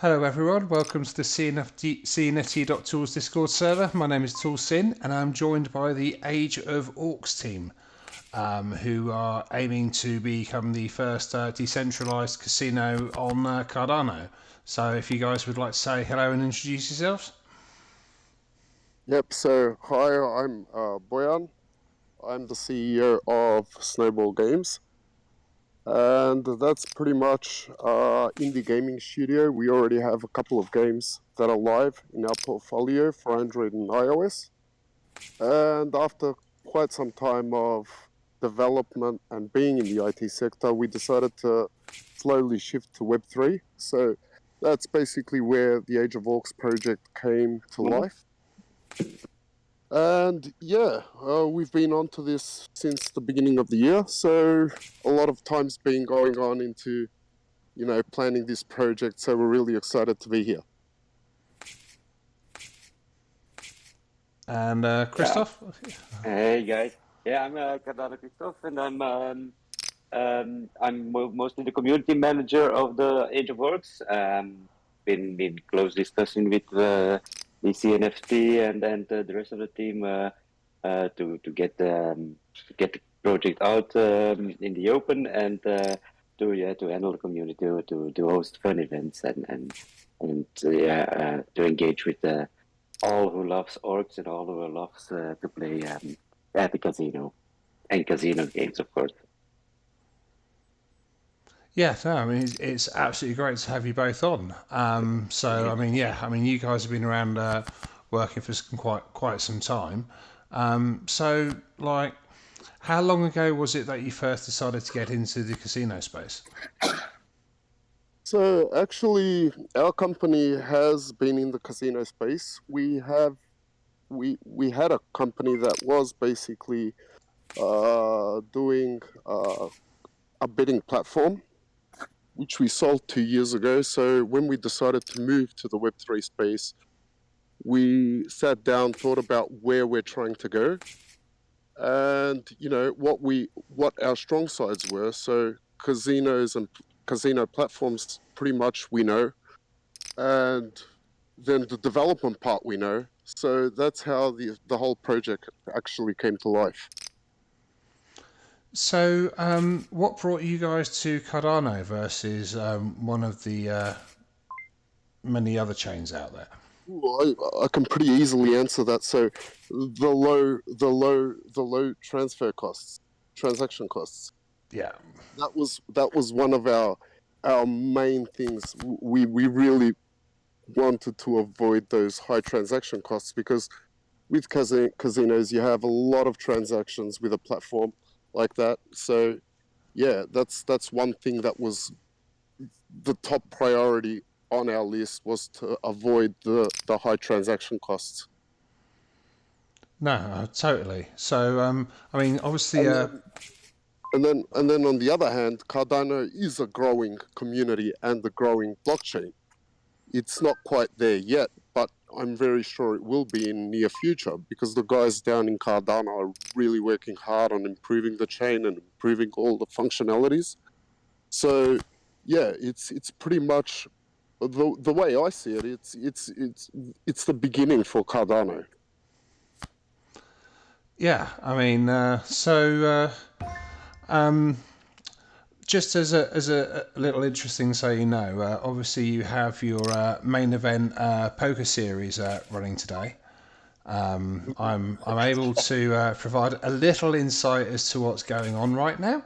Hello everyone, welcome to the CNFT.Tools Discord server. My name is ToolSin and I'm joined by the Age of Orcs team, who are aiming to become the first decentralised casino on Cardano. So if you guys would like to say hello and introduce yourselves. Yep, so hi, I'm Boyan. I'm the CEO of Snowball Games. And that's pretty much indie gaming studio. We already have a couple of games that are live in our portfolio for Android and iOS. And after quite some time of development and being in the IT sector, we decided to slowly shift to Web3. So that's basically where the Age of Orcs project came to life. And yeah, we've been on to this since the beginning of the year. So a lot of time's been going on into, planning this project. So we're really excited to be here. And Christoph? Hey guys, I'm Cardano Christoph, and I'm mostly the community manager of the Age of Works. Been in close discussion with the CNFT and the rest of the team to get the project out in the open and to handle the community to host fun events and to engage with all who loves orcs and all who loves to play at the casino and casino games, of course. Yeah, no, I mean it's absolutely great to have you both on. You guys have been around working for quite some time. How long ago was it that you first decided to get into the casino space? So actually, our company has been in the casino space. We had a company that was basically doing a bidding platform, which we sold 2 years ago. So when we decided to move to the Web3 space, we sat down, thought about where we're trying to go, and what our strong sides were. So casinos and casino platforms, pretty much we know, and then the development part we know. So that's how the whole project actually came to life. So, what brought you guys to Cardano versus one of the many other chains out there? I can pretty easily answer that. So the low transaction costs. Yeah. That was one of our main things. We really wanted to avoid those high transaction costs because with casinos you have a lot of transactions with a platform like that. So yeah, that's one thing that was the top priority on our list, was to avoid the high transaction costs. No, totally. So, obviously, And then on the other hand, Cardano is a growing community and a growing blockchain. It's not quite there yet, but I'm very sure it will be in near future because the guys down in Cardano are really working hard on improving the chain and improving all the functionalities. So yeah, it's pretty much the way I see it. It's the beginning for Cardano. yeah, just as a little interesting, so you know, obviously you have your main event poker series running today. I'm able to provide a little insight as to what's going on right now.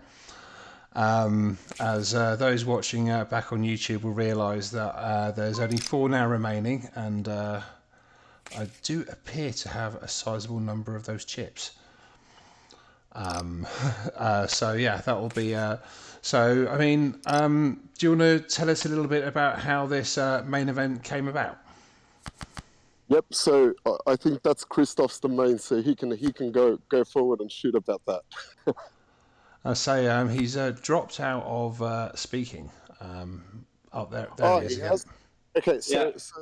As those watching back on YouTube will realise that there's only 4 now remaining, and I do appear to have a sizable number of those chips. So yeah, that will be. Do you want to tell us a little bit about how this main event came about? Yep. So I think that's Christoph's domain, so he can go forward and shoot about that. I say he's dropped out of speaking. There Oh, he is he again. has. Okay. Yeah, So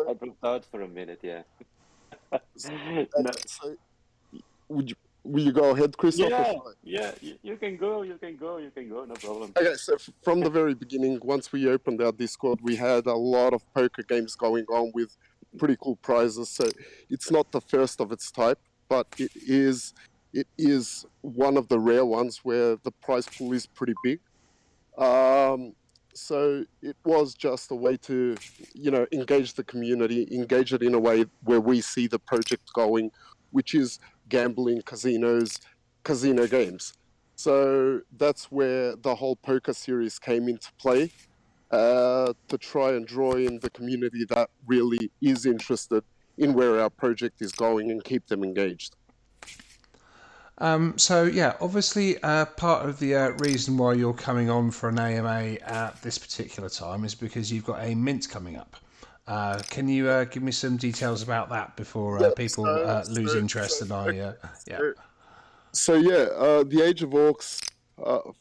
I dropped out for a minute. Yeah, so, no, so would you will you go ahead, Christoph? Or Yeah, shall I? yeah. You can go. You can go. You can go. No problem. Okay, so from the very beginning, once we opened our Discord, we had a lot of poker games going on with pretty cool prizes. So it's not the first of its type, but it is one of the rare ones where the prize pool is pretty big. So it was just a way to, engage the community, engage it in a way where we see the project going, which is gambling, casinos, casino games. So that's where the whole poker series came into play, to try and draw in the community that really is interested in where our project is going and keep them engaged. So yeah, obviously part of the reason why you're coming on for an AMA at this particular time is because you've got a mint coming up. Can you give me some details about that before Yep. people lose interest? And yeah. The Age of Orcs.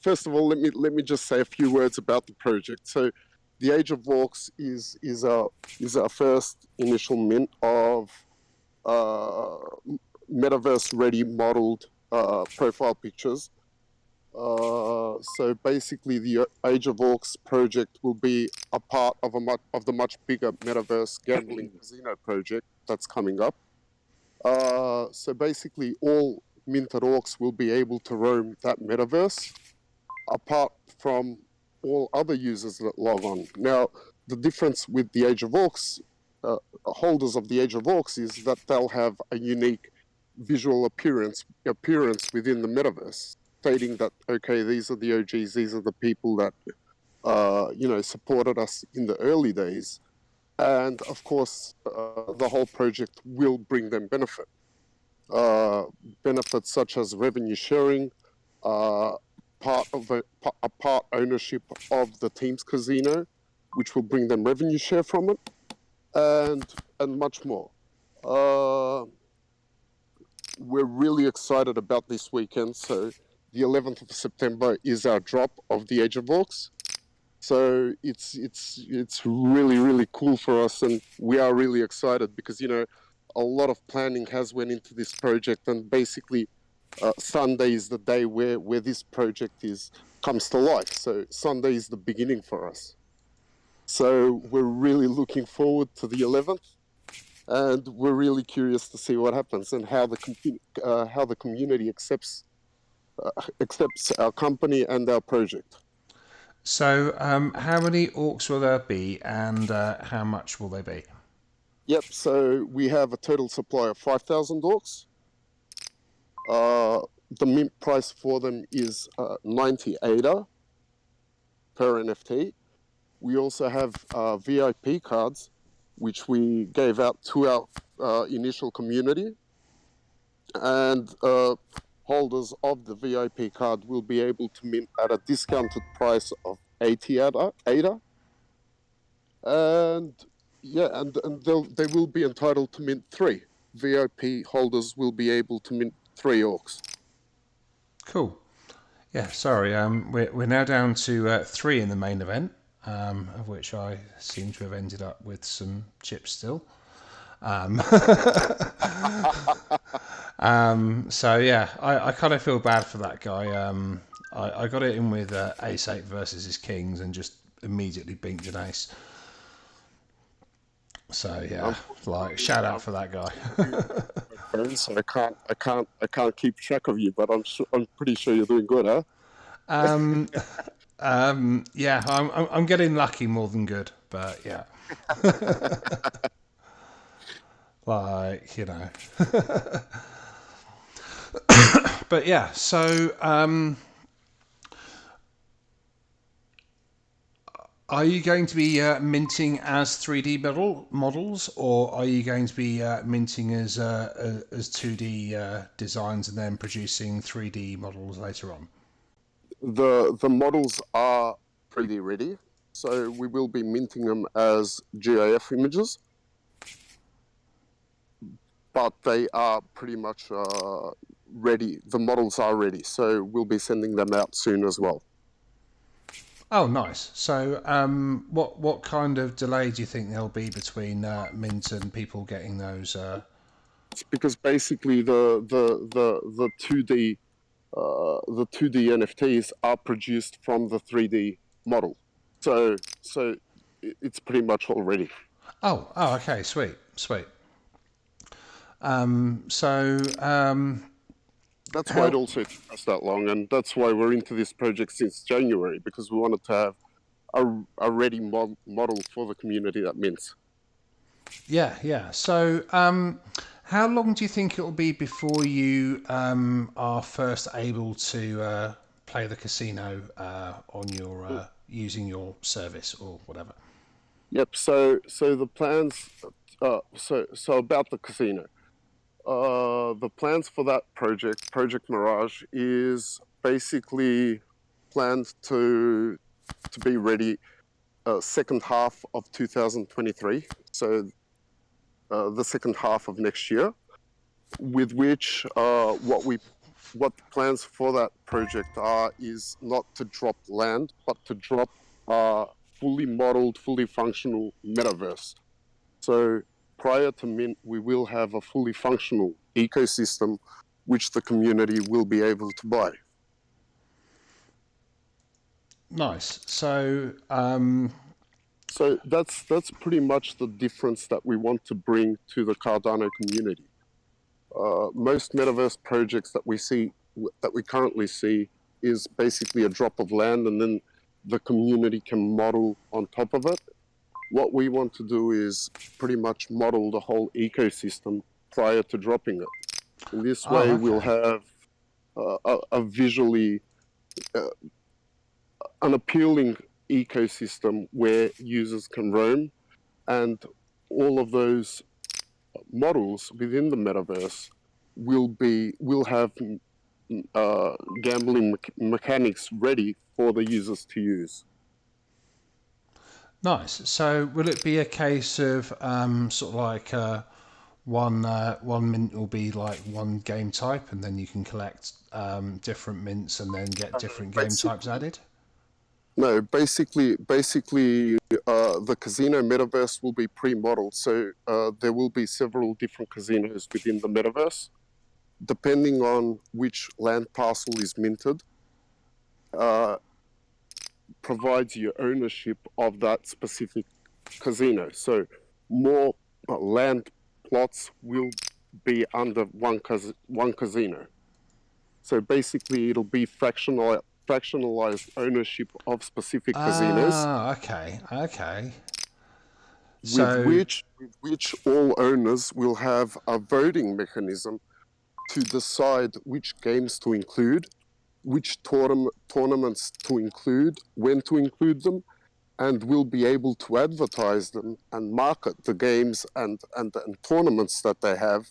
First of all, let me just say a few words about the project. So, the Age of Orcs is our first initial mint of metaverse ready modeled profile pictures. So basically, the Age of Orcs project will be a part of the much bigger metaverse gambling casino project that's coming up. So basically, all minted orcs will be able to roam that metaverse, apart from all other users that log on. Now, the difference with the Age of Orcs, holders of the Age of Orcs, is that they'll have a unique visual appearance within the metaverse, stating that, okay, these are the OGs, these are the people that supported us in the early days, and of course, the whole project will bring them benefit. Benefits such as revenue sharing, part ownership of the team's casino, which will bring them revenue share from it, and much more. We're really excited about this weekend. So the 11th of September is our drop of the Age of Orcs. So it's really cool for us, and we are really excited because a lot of planning has went into this project, and basically Sunday is the day where this project comes to life. So Sunday is the beginning for us. So we're really looking forward to the 11th, and we're really curious to see what happens and how the community accepts our company and our project. So how many orcs will there be, and how much will they be? Yep. So we have a total supply of 5,000 orcs. The mint price for them is 90 ADA per NFT. We also have VIP cards, which we gave out to our initial community, and holders of the VIP card will be able to mint at a discounted price of 80 ADA. And they will be entitled to mint 3. VIP holders will be able to mint 3 orcs. Cool. Yeah, sorry. We're now down to 3 in the main event, of which I seem to have ended up with some chips still. So yeah, I kind of feel bad for that guy. I got it in with ace 8 versus his kings and just immediately binked an ace. So yeah, shout out for that guy. So I can't keep track of you, but I'm pretty sure you're doing good, huh? Yeah, I'm getting lucky more than good, but yeah. But yeah, so are you going to be minting as 3D models, or are you going to be minting as 2D designs and then producing 3D models later on? The models are 3D ready, so we will be minting them as GIF images, but they are pretty much ready. The models are ready, so we'll be sending them out soon as well. Oh, nice. So, what kind of delay do you think there'll be between mint and people getting those? because basically the 2D NFTs are produced from the 3D model. So it's pretty much all ready. Oh, okay, sweet. That's why it How? also took us that long, and that's why we're into this project since January, because we wanted to have a ready model for the community that mints. Yeah. So, how long do you think it will be before you are first able to play the casino on your using your service or whatever? Yep. So the plans. So about the casino. The plans for that project, Project Mirage, is basically planned to be ready second half of 2023. So the second half of next year, with which what the plans for that project are is not to drop land, but to drop fully modeled, fully functional metaverse. So prior to mint, we will have a fully functional ecosystem which the community will be able to buy. Nice. So, So that's pretty much the difference that we want to bring to the Cardano community. Most metaverse projects that we currently see is basically a drop of land and then the community can model on top of it. What we want to do is pretty much model the whole ecosystem prior to dropping it. In this way, okay. we'll have a visually an appealing ecosystem where users can roam, and all of those models within the metaverse will have gambling mechanics ready for the users to use. Nice. So, will it be a case of sort of like one mint will be like one game type, and then you can collect different mints and then get different game types added? No, basically, the casino metaverse will be pre-modeled. So there will be several different casinos within the metaverse, depending on which land parcel is minted. Provides you ownership of that specific casino. So more land plots will be under one casino. So basically, it'll be fractionalized ownership of specific casinos, Okay. with So, which all owners will have a voting mechanism to decide which games to include, which tournaments to include, when to include them, and will be able to advertise them and market the games and tournaments that they have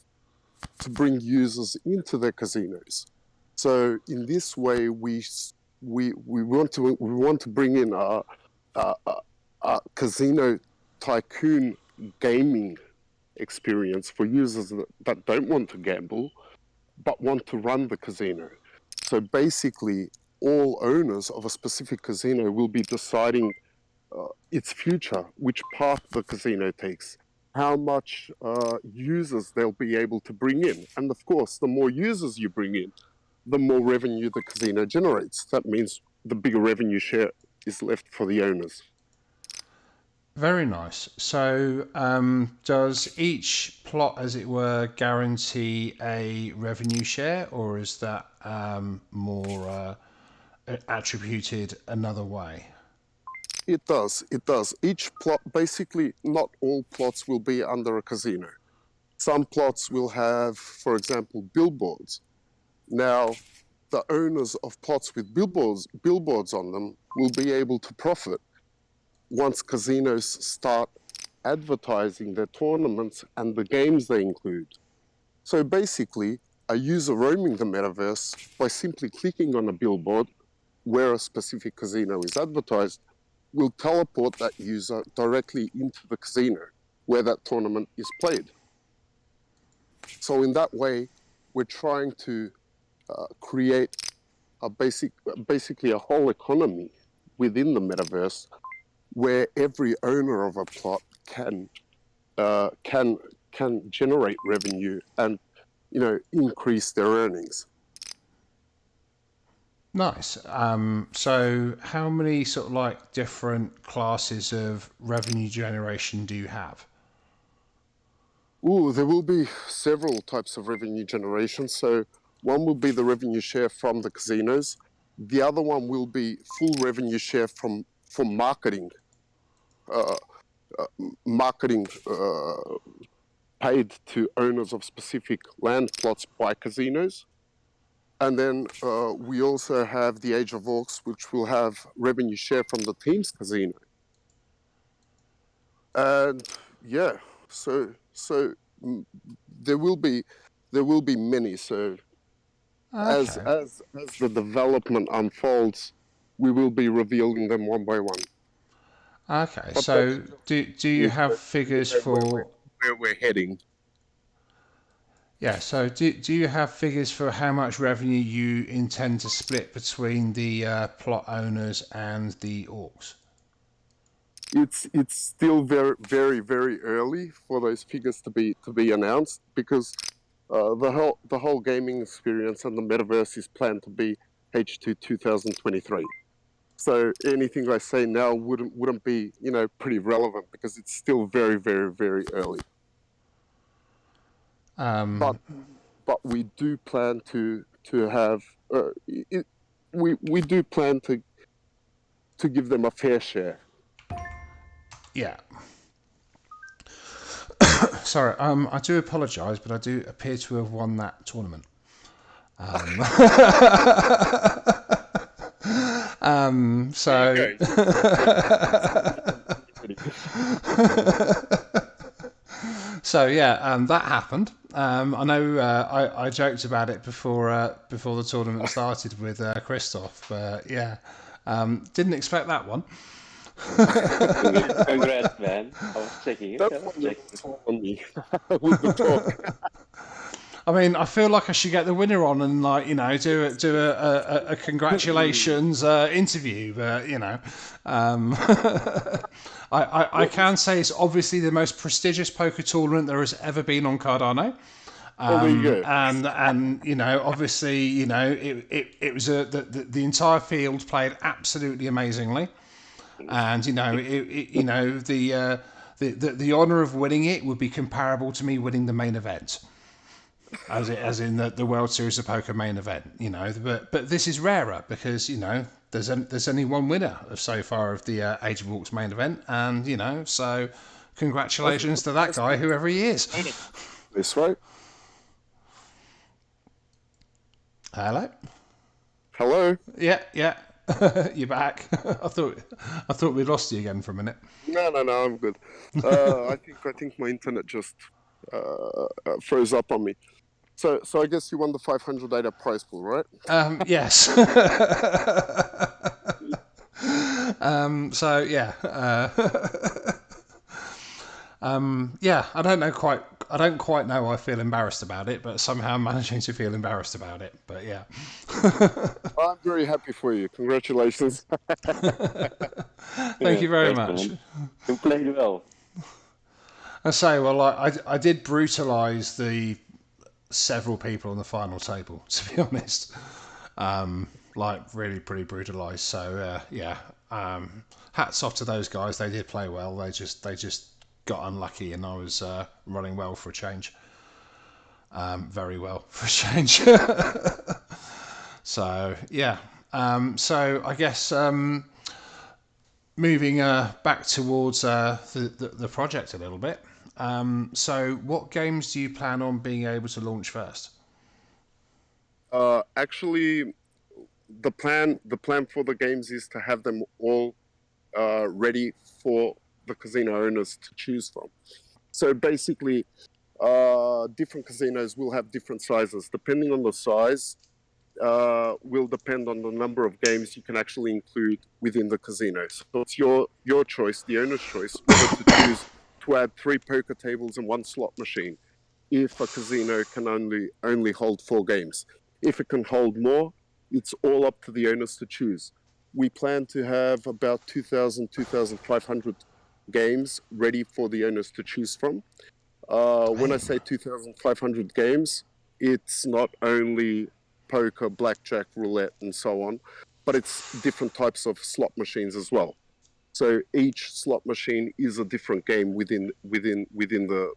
to bring users into their casinos. So in this way, we want to bring in a casino tycoon gaming experience for users that don't want to gamble but want to run the casino. So basically, all owners of a specific casino will be deciding its future, which path the casino takes, how much users they'll be able to bring in. And of course, the more users you bring in, the more revenue the casino generates. That means the bigger revenue share is left for the owners. very nice. So, does each plot, as it were, guarantee a revenue share, or is that more attributed another way? It does. Each plot, basically, not all plots will be under a casino. Some plots will have, for example, billboards. Now, the owners of plots with billboards on them will be able to profit once casinos start advertising their tournaments and the games they include. So basically, a user roaming the metaverse by simply clicking on a billboard where a specific casino is advertised will teleport that user directly into the casino where that tournament is played. So in that way, we're trying to create basically a whole economy within the metaverse where every owner of a plot can can generate revenue and, increase their earnings. Nice. So how many sort of like different classes of revenue generation do you have? There will be several types of revenue generation. So one will be the revenue share from the casinos. The other one will be full revenue share from marketing. Marketing paid to owners of specific land plots by casinos. And then we also have the Age of Orcs, which will have revenue share from the team's casino. And yeah, so there will be many. So as Okay. the development unfolds, we will be revealing them one by one. Okay. But So do you have figures for? where we're heading? Yeah. So do you have figures for how much revenue you intend to split between the plot owners and the orcs? It's still very very very early for those figures to be announced, because the whole gaming experience and the metaverse is planned to be H2 2023. So anything I say now wouldn't be pretty relevant, because it's still very very very early. But we do plan to have we do plan to give them a fair share. Yeah. Sorry, I do apologise, but I do appear to have won that tournament. So so yeah, that happened. I know I joked about it before the tournament started with Christoph, but yeah, didn't expect that one. Congrats, man. I was checking it. That's what you told me with the talk. I mean, I feel like I should get the winner on and do a congratulations interview, but I can say it's obviously the most prestigious poker tournament there has ever been on Cardano. There you go. And obviously it was the entire field played absolutely amazingly, and the honour of winning it would be comparable to me winning the main event. As in the World Series of Poker main event, but this is rarer because there's only one winner so far of the Age of Orcs main event, and so congratulations to that guy, whoever he is. That's right. Hello. Yeah. You're back. I thought we'd lost you again for a minute. No, I'm good. I think my internet just froze up on me. So I guess you won the 500 ADA prize pool, right? Yes. So yeah. Yeah. I don't quite know. I feel embarrassed about it, but somehow I'm managing to feel embarrassed about it. But yeah. I'm very happy for you. Congratulations. Thank you very much. Man. You played well. I say, well, I did brutalise the several people on the final table, to be honest. Like really pretty brutalised. So yeah, hats off to those guys. They did play well. They just got unlucky, and I was running well for a change. Very well for a change. So yeah. So I guess moving back towards the project a little bit. So what games do you plan on being able to launch first? Actually, the plan for the games is to have them all ready for the casino owners to choose from. So basically, different casinos will have different sizes. Depending on the size, will depend on the number of games you can actually include within the casino. So it's your choice, the owner's choice, whether to choose to add 3 poker tables and 1 slot machine if a casino can only hold 4 games. If it can hold more, it's all up to the owners to choose. We plan to have about 2,500 games ready for the owners to choose from. When I AIM. say 2,500 games, it's not only poker, blackjack, roulette, and so on, but it's different types of slot machines as well. So each slot machine is a different game within the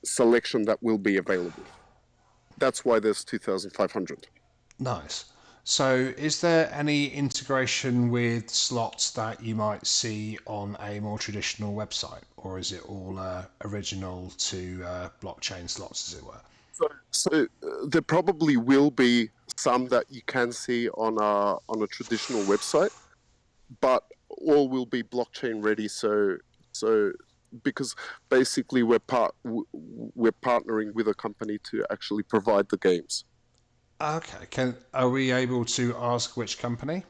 selection that will be available. That's why there's 2,500. Nice. So, is there any integration with slots that you might see on a more traditional website, or is it all original to blockchain slots, as it were? So there probably will be some that you can see on a traditional website, but all will be blockchain ready. So because basically we're partnering with a company to actually provide the games. Okay. Are we able to ask which company?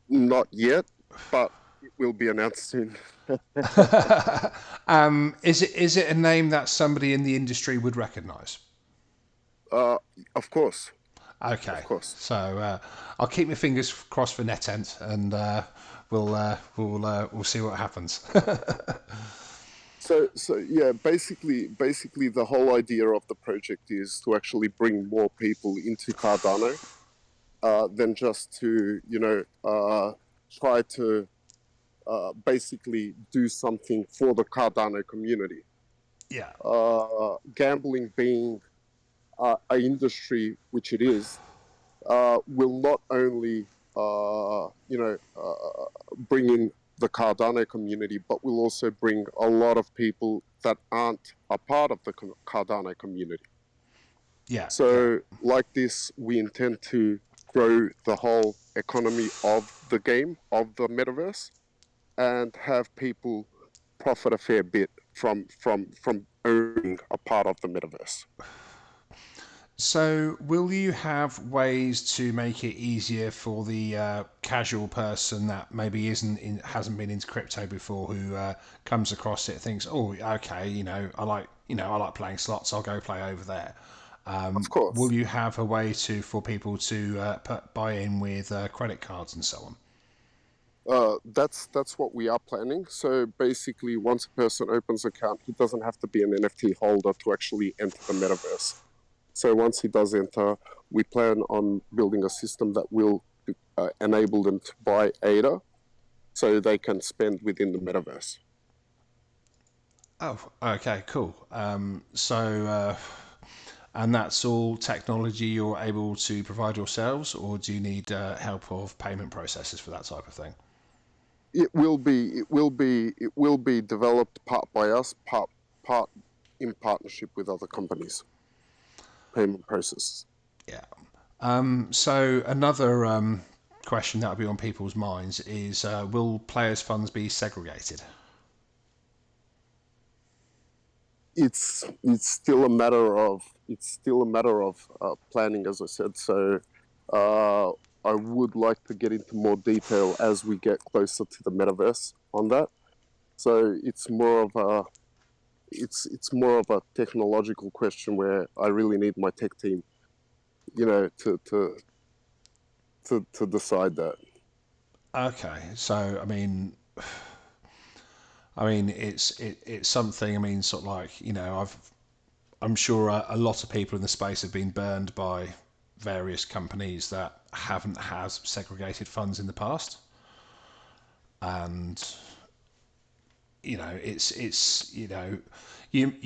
Not yet, but it will be announced soon. Is it a name that somebody in the industry would recognise? Uh, of course, of Okay, course. so I'll keep my fingers crossed for NetEnt, and we'll see what happens. So yeah, basically the whole idea of the project is to actually bring more people into Cardano, than just to try to basically do something for the Cardano community. Yeah, Gambling being an industry, which it is, will not only bring in the Cardano community, but will also bring a lot of people that aren't a part of the Cardano community. yeah, yeah. So, like this, we intend to grow the whole economy of the game, of the metaverse, and have people profit a fair bit from owning a part of the metaverse. So, will you have ways to make it easier for the casual person that maybe hasn't been into crypto before, who comes across it, thinks, "Oh, okay, I like playing slots. I'll go play over there." Of Will course. you have a way for people to buy in with credit cards and so on? That's what we are planning. So basically, once a person opens an account, he doesn't have to be an NFT holder to actually enter the metaverse. So once he does enter, we plan on building a system that will enable them to buy ADA, so they can spend within the metaverse. Oh, okay, cool. And that's all technology you're able to provide yourselves, or do you need help of payment processes for that type of thing? It will be developed part by us, part in partnership with other companies. Payment processes. Yeah. So another question that will be on people's minds is, will players' funds be segregated? It's still a matter of planning, as I said. So uh, I would like to get into more detail as we get closer to the metaverse on that. So it's more of a technological question where I really need my tech team, to decide that. Okay, so I mean, it's something. I mean, sort of like, I'm sure a lot of people in the space have been burned by various companies that haven't had segregated funds in the past, and you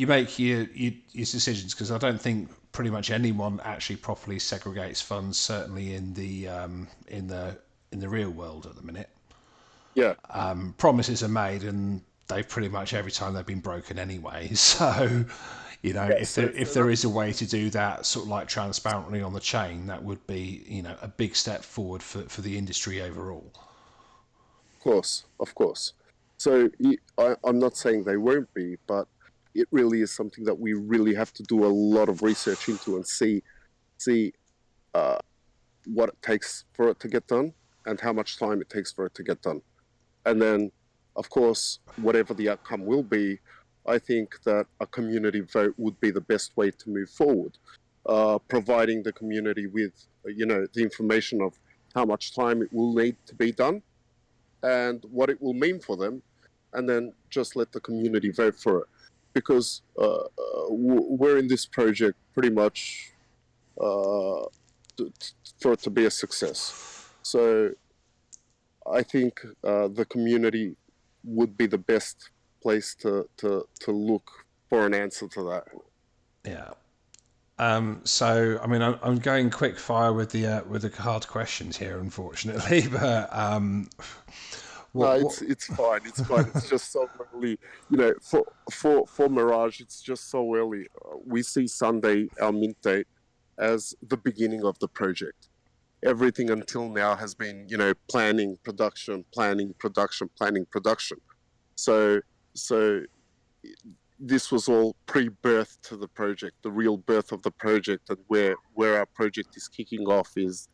make your decisions, because I don't think pretty much anyone actually properly segregates funds, certainly in the real world at the minute. Yeah, Promises are made, and they've pretty much every time they've been broken anyway. So, yeah. if there if there is a way to do that sort of like transparently on the chain, that would be a big step forward for the industry overall. Of course. So I'm not saying they won't be, but it really is something that we really have to do a lot of research into and see uh, what it takes for it to get done and how much time it takes for it to get done. And then, of course, whatever the outcome will be, I think that a community vote would be the best way to move forward, providing the community with the information of how much time it will need to be done and what it will mean for them, and then just let the community vote for it. because we're in this project pretty much for it to be a success. So I think the community would be the best place to look for an answer to that. Yeah. So, I mean, I'm going quick fire with the hard questions here, unfortunately. But No, what? it's fine. It's fine. It's just so early. For Mirage, it's just so early. We see Sunday, our mint date, as the beginning of the project. Everything until now has been, planning, production, planning, production, planning, production. So this was all pre-birth to the project. The real birth of the project, and where our project is kicking off is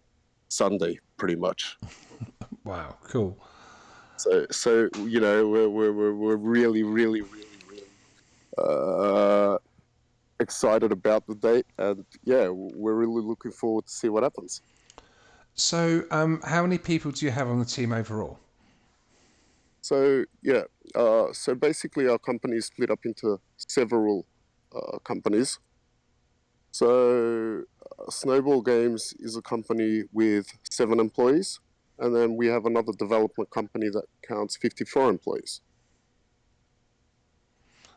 Sunday, pretty much. Wow, cool. So we're really, really, really, really excited about the date, and yeah, we're really looking forward to see what happens. So, how many people do you have on the team overall? So yeah, so basically our company is split up into several companies. So Snowball Games is a company with 7 employees, and then we have another development company that counts 54 employees.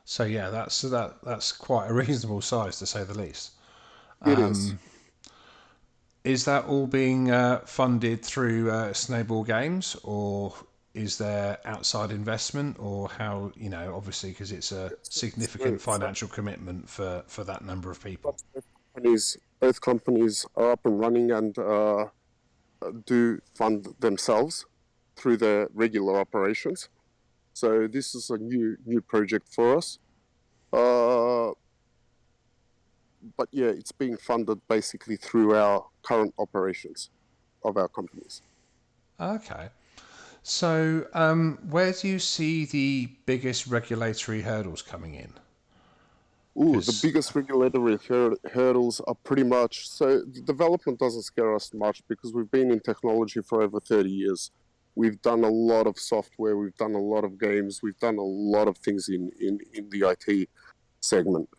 So yeah, that's quite a reasonable size to say the least. It is. Is that all being funded through Snowball Games, or is there outside investment, or how? Obviously, because it's a significant So financial commitment for that number of people. once both companies are up and running and do fund themselves through their regular operations. So this is a new project for us. But yeah, it's being funded basically through our current operations of our companies. Okay. So, where do you see the biggest regulatory hurdles coming in? Ooh, the Because biggest regulatory hurdles are pretty much, so the development doesn't scare us much because we've been in technology for over 30 years. We've done a lot of software, we've done a lot of games, we've done a lot of things in the IT segment.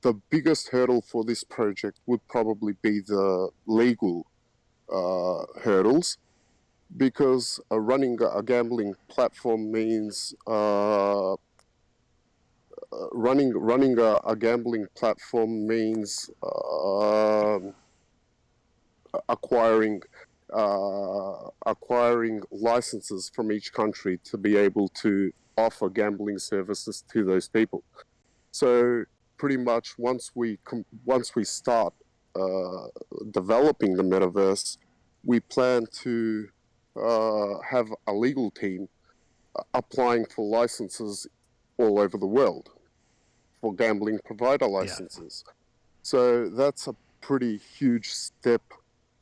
The biggest hurdle for this project would probably be the legal hurdles, because running a gambling platform means running a gambling platform means acquiring acquiring licenses from each country to be able to offer gambling services to those people. So pretty much once we start developing the metaverse, we plan to have a legal team applying for licenses all over the world for gambling provider yeah, licenses. So that's a pretty huge step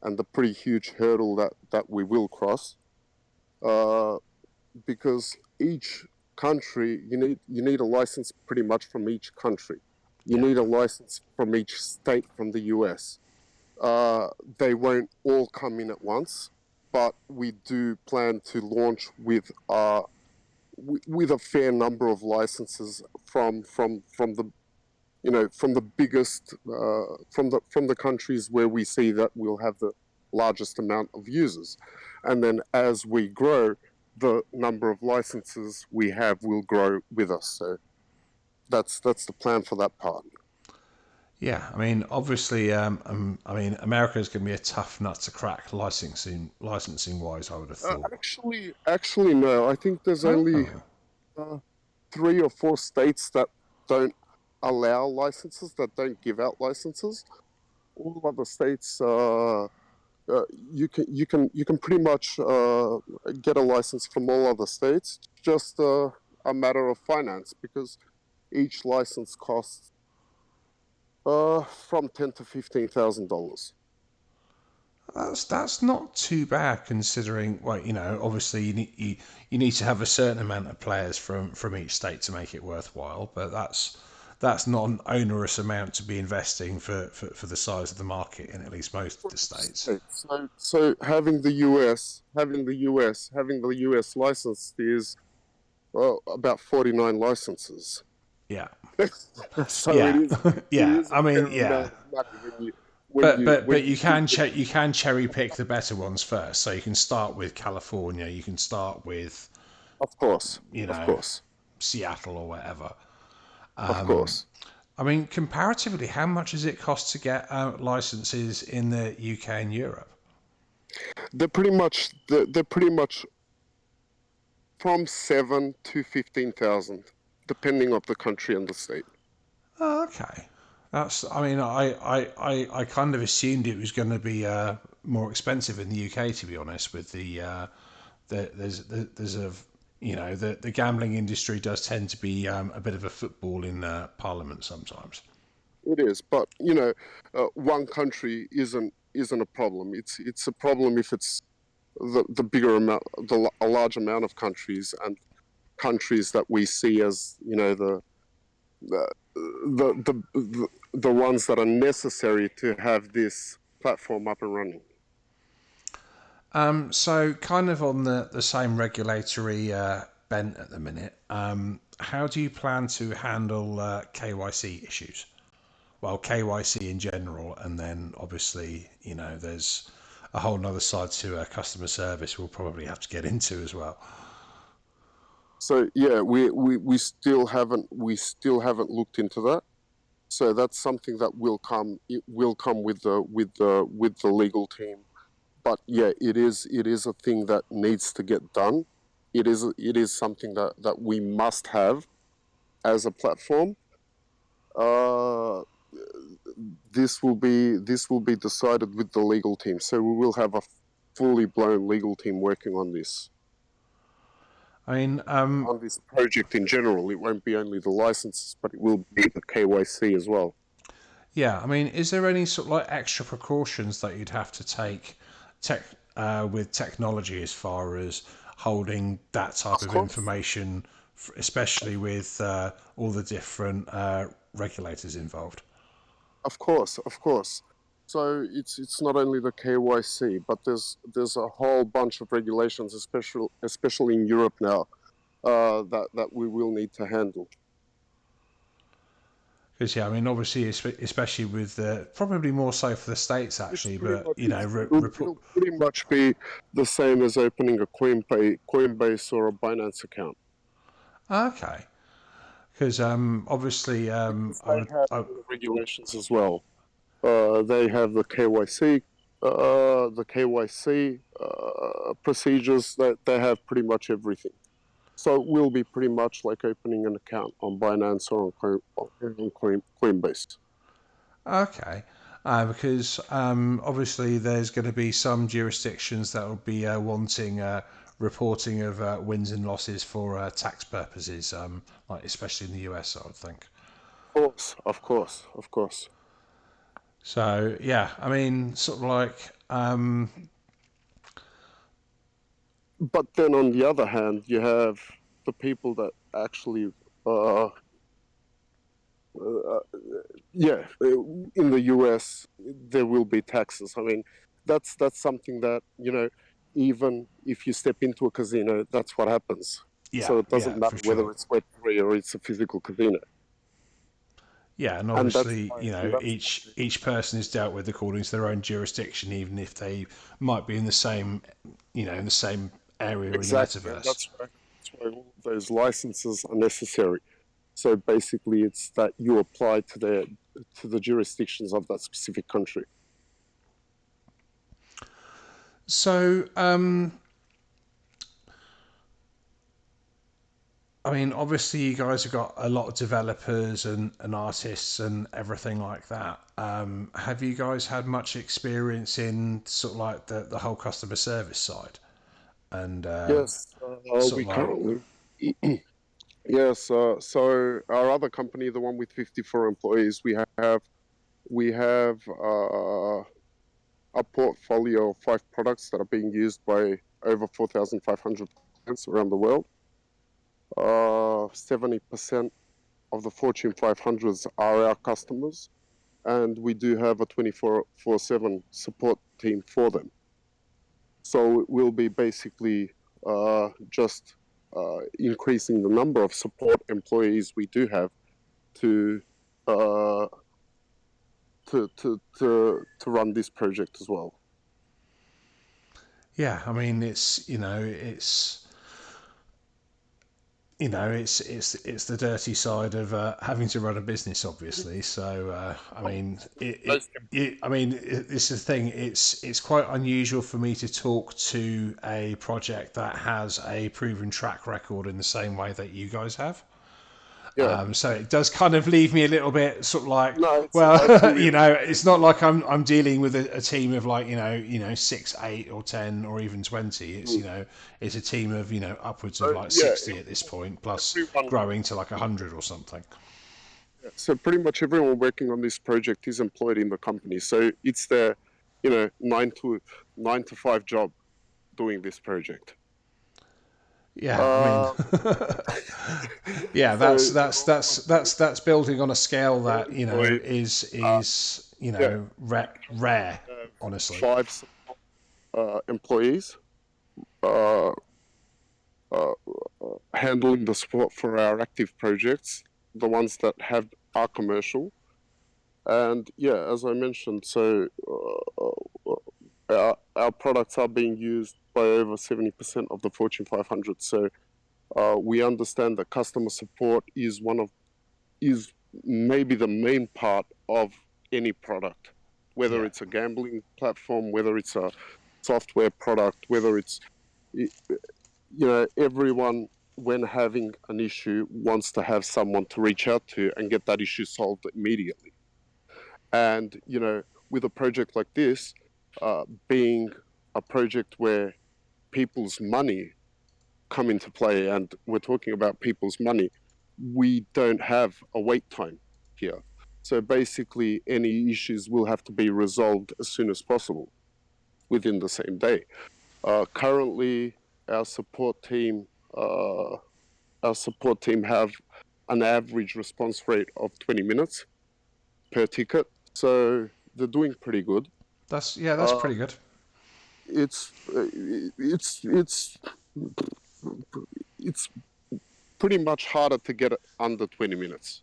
and a pretty huge hurdle that we will cross, uh, because each country you need a license pretty much from each country. You yeah, need a license from each state from the US. They won't all come in at once, but we do plan to launch with a fair number of licenses from the from the biggest from the countries where we see that we'll have the largest amount of users, and then as we grow, the number of licenses we have will grow with us. So that's the plan for that part. yeah. I mean, obviously, I mean, America is going to be a tough nut to crack licensing wise. I would have thought. Actually, no. I think there's only Oh, 3 or 4 states that don't allow licenses, that don't give out licenses. All other states, you can pretty much get a license from all other states. Just a matter of finance, because each license costs from $10,000 to $15,000. that's not too bad considering. Well, obviously you need to have a certain amount of players from each state to make it worthwhile, but that's not an onerous amount to be investing for the size of the market in at least most of For the each states. state. So having the US license is about 49 licenses. Yeah. So Yeah. it Yeah. is a I mean, fair yeah. amount of money But when you you see can the, you can cherry pick the better ones first. So you can start with California. You can start with of course, you of know course, Seattle or whatever. of course. I mean, comparatively, how much does it cost to get licenses in the UK and Europe? They're pretty much from 7 to 15,000, depending on the country and the state. Oh, okay. That's. I mean, I kind of assumed it was going to be more expensive in the UK, to be honest. With there's a the gambling industry does tend to be a bit of a football in Parliament sometimes. It is, but one country isn't a problem. It's a problem if it's the bigger amount, a large amount of countries, and countries that we see as the the ones that are necessary to have this platform up and running. So kind of on the same regulatory bent at the minute. How do you plan to handle KYC issues? Well, KYC in general, and then obviously, there's a whole nother side to customer service we'll probably have to get into as well. So yeah, we still haven't looked into that. So that's something that will come. It will come with the legal team. But yeah, it is a thing that needs to get done. It is something that we must have as a platform. Uh, this will be decided with the legal team. So we will have a fully blown legal team working I mean, on this project in general. It won't be only the licenses, but it will be the KYC as well. yeah, I mean, is there any sort of like extra precautions that you'd have to take tech with technology as far as holding that type Of of course, information, especially with all the different regulators involved? of course. So it's not only the KYC, but there's a whole bunch of regulations, especially in Europe now, that we will need to handle. Because yeah, I mean, obviously, especially with probably more so for the states It's actually, pretty but much it'll pretty much be the same as opening a Coinbase or a Binance account, okay. Because obviously, because I they would, have all the regulations as well. They have the KYC procedures. That they have pretty much everything. So it will be pretty much like opening an account on Binance or on Coinbase. okay. Because obviously, there's going to be some jurisdictions that will be wanting reporting of wins and losses for tax purposes, like especially in the US, I would think. Of course, of course. So yeah, I mean, sort of like But then on the other hand, you have the people that actually, uh, uh, yeah, in the US, there will be taxes. I mean, that's something that, even if you step into a casino, that's what happens. yeah, So it doesn't yeah, for matter whether sure. it's Web3 or it's a physical casino. Yeah, and And that's obviously, why, and that's why, each person is dealt with according to their own jurisdiction, even if they might be in the same, in the same area in the exactly, and metaverse. that's why all of those licenses are necessary. So basically, it's that you apply to the jurisdictions of that specific country. So, I mean, obviously, you guys have got a lot of developers and artists and everything like that. Have you guys had much experience in sort of like the whole customer service side and Yes, sort we of like, currently, yes. So our other company, the one with 54 employees, we have a portfolio of 5 products that are being used by over 4,500 clients around the world. 70% of the Fortune 500s are our customers, and we do have a 24/7 support team for them. So it will be basically just increasing the number of support employees we do have to run this project as well. Yeah, I mean, it's the dirty side of having to run a business, obviously. So I mean, this is the thing. It's quite unusual for me to talk to a project that has a proven track record in the same way that you guys have. Yeah. So it does kind of leave me a little bit sort of like, No, it's well, absolutely. it's not like I'm dealing with a team of like 6, 8, or 10, or even 20. It's it's a team of upwards of like Yeah, 60 at this point, plus everyone. growing to like 100 or something. So pretty much everyone working on this project is employed in the company. So it's their, 9 to 5 job doing this project. Yeah, I mean, yeah, So that's building on a scale that employed. is Yeah, rare, we have honestly. 5 employees uh, uh, handling the support for our active projects, the ones that are commercial. And yeah, as I mentioned, so our products are being used by over 70% of the Fortune 500. So we understand that customer support is maybe the main part of any product, whether Yeah. it's a gambling platform, whether it's a software product, whether it's everyone, when having an issue, wants to have someone to reach out to and get that issue solved immediately. And with a project like this, being a project where people's money come into play, and we're talking about people's money, we don't have a wait time here. So basically, any issues will have to be resolved as soon as possible within the same day. Currently, our support team have an average response rate of 20 minutes per ticket, so they're doing pretty good. That's Uh, pretty good. it's it's pretty much harder to get it under 20 minutes.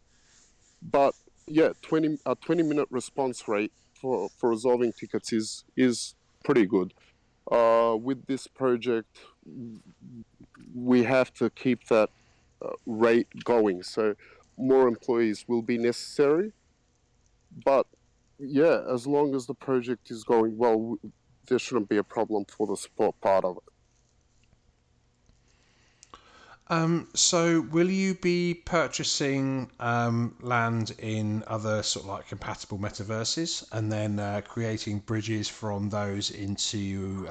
But yeah, 20-minute response rate for resolving tickets is pretty good. With this project, we have to keep that rate going. So more employees will be necessary. But yeah, as long as the project is going well, there shouldn't be a problem for the support part of it. So will you be purchasing land in other sort of like compatible metaverses, and then creating bridges from those into?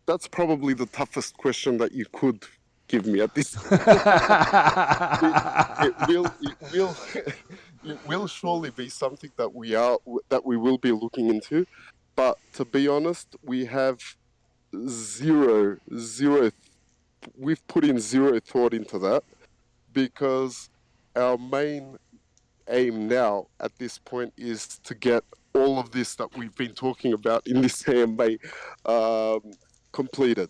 That's probably the toughest question that you could give me at this. it will it will surely be something that we will be looking into, but to be honest, we have zero. We've put in zero thought into that, because our main aim now at this point is to get all of this that we've been talking about in this AMA completed.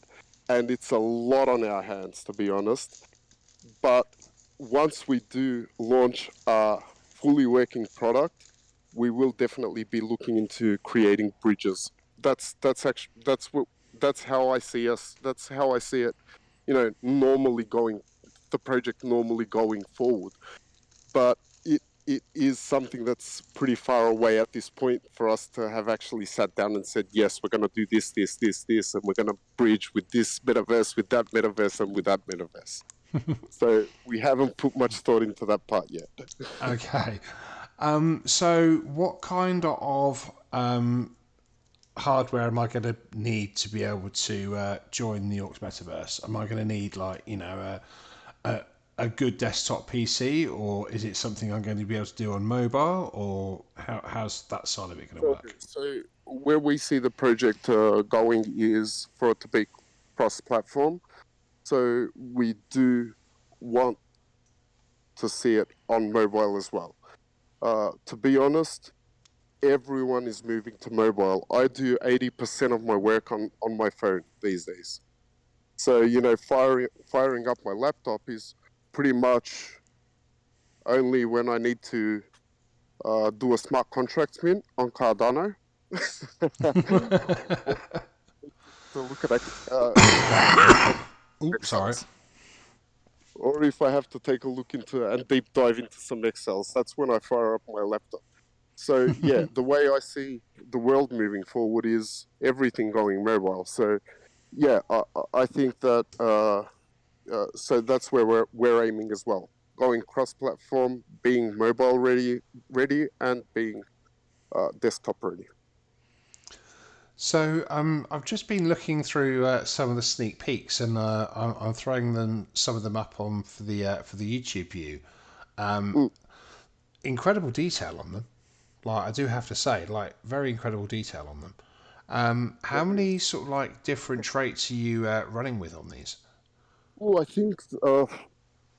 And it's a lot on our hands, to be honest. But once we do launch a fully working product, we will definitely be looking into creating bridges. That's how I see us. That's how I see it. Normally going the project normally going forward. But it is something that's pretty far away at this point for us to have actually sat down and said, yes, we're going to do this, and we're going to bridge with this metaverse, with that metaverse, and with that metaverse. So we haven't put much thought into that part yet. Okay. So what kind of hardware am I going to need to be able to join the Orcs metaverse? Am I going to need like a good desktop PC, or is it something I'm going to be able to do on mobile, or how's that side of it going to work? So where we see the project going is for it to be cross-platform. So we do want to see it on mobile as well. To be honest, everyone is moving to mobile. I do 80% of my work on my phone these days. So firing up my laptop is pretty much only when I need to do a smart contract mint on Cardano. To look at Oops, sorry. Excels, or if I have to take a look into and deep dive into some Excels, that's when I fire up my laptop. So yeah, the way I see the world moving forward is everything going mobile. So yeah, I think that so that's where we're aiming as well, going cross-platform, being mobile ready, and being desktop ready. So I've just been looking through some of the sneak peeks, and I'm throwing some of them up on for the YouTube view. Mm, Incredible detail on them. Like I do have to say, like very incredible detail on them. How there many is. sort of like different traits are you running with on these? Oh, I think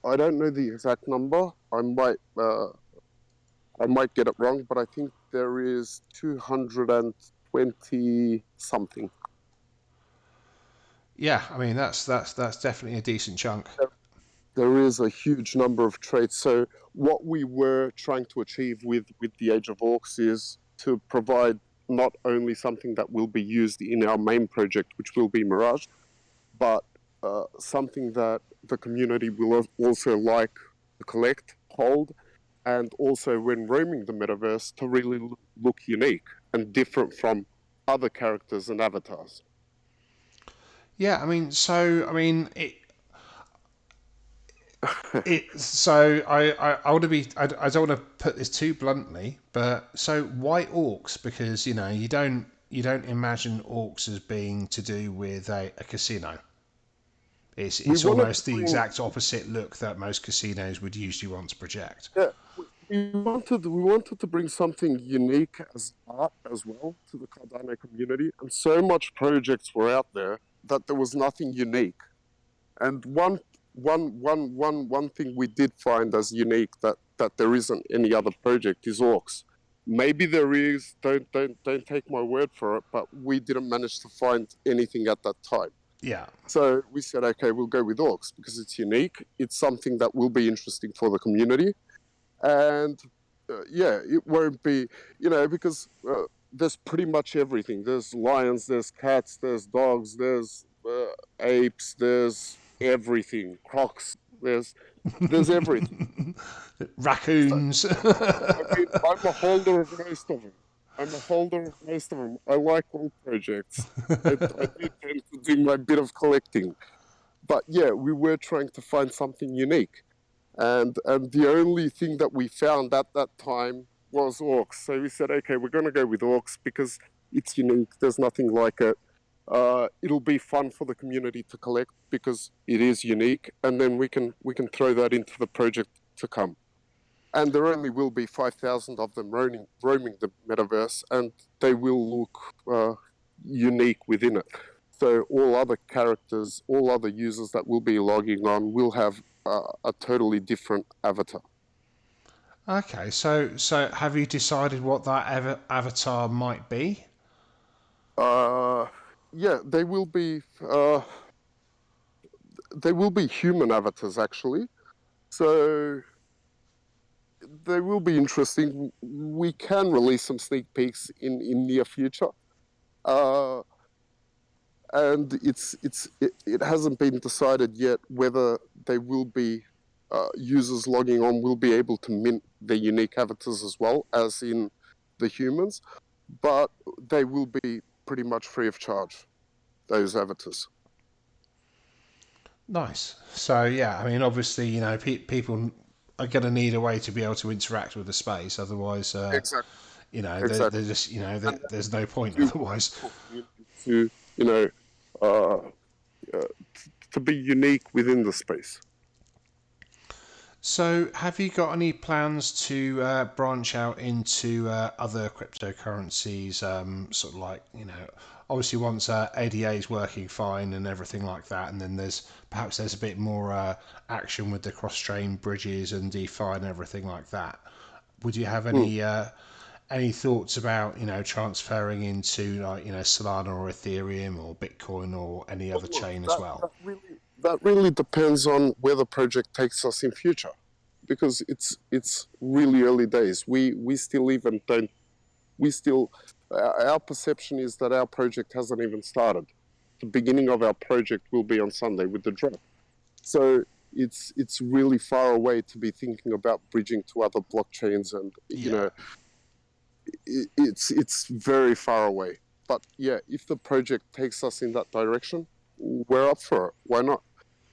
I don't know the exact number. I might get it wrong, but I think there is 220 something. Yeah, I mean that's definitely a decent chunk. There is a huge number of traits. So what we were trying to achieve with the Age of Orcs is to provide not only something that will be used in our main project, which will be Mirage, but something that the community will also like to collect, hold, and also when roaming the metaverse to really look unique and different from other characters and avatars. Yeah, I mean, so I mean it. So I want to be. I don't want to put this too bluntly, but so why orcs? Because you don't imagine orcs as being to do with a casino. It's We it's wanted to almost the bring, exact opposite look that most casinos would usually want to project. yeah, we wanted to bring something unique as art as well to the Cardano community, and so much projects were out there that there was nothing unique. And one thing we did find as unique that there isn't any other project is Orcs. Maybe there is. Don't take my word for it. But we didn't manage to find anything at that time. Yeah. So we said, okay, we'll go with Orcs because it's unique. It's something that will be interesting for the community, and yeah, it won't be, because there's pretty much everything. There's lions, there's cats, there's dogs, there's apes, there's everything. Crocs, there's everything. So, Raccoons. I mean, I'm a holder of most of them. I like all projects. I do tend to do my bit of collecting. But yeah, we were trying to find something unique. And the only thing that we found at that time was orcs. So we said, okay, we're going to go with orcs because it's unique. There's nothing like it. It'll be fun for the community to collect because it is unique, and then we can throw that into the project to come. And there only will be 5,000 of them roaming the metaverse, and they will look unique within it. So all other characters, all other users that will be logging on will have a totally different avatar. Okay, so have you decided what that avatar might be? Uh, yeah, they will be human avatars actually. So they will be interesting. We can release some sneak peeks in near future. Uh, and it hasn't been decided yet whether they will be users logging on will be able to mint their unique avatars as well as in the humans, but they will be pretty much free of charge, those avatars. Nice. So yeah, I mean, obviously, people are going to need a way to be able to interact with the space. Otherwise, Exactly. they're Exactly. just, And there's no we point do want otherwise. for community to, uh, uh, to be unique within the space. So, have you got any plans to branch out into other cryptocurrencies? Sort of like, obviously once ADA is working fine and everything like that, and then there's a bit more action with the cross-chain bridges and DeFi and everything like that. Would you have Hmm. any thoughts about transferring into like Solana or Ethereum or Bitcoin or any other Look, chain as that, well? that really depends on where the project takes us in future, because it's really early days. We still even don't. We still our perception is that our project hasn't even started. The beginning of our project will be on Sunday with the drop. So it's really far away to be thinking about bridging to other blockchains, and Yeah. it's very far away. But yeah, if the project takes us in that direction, we're up for it. Why not?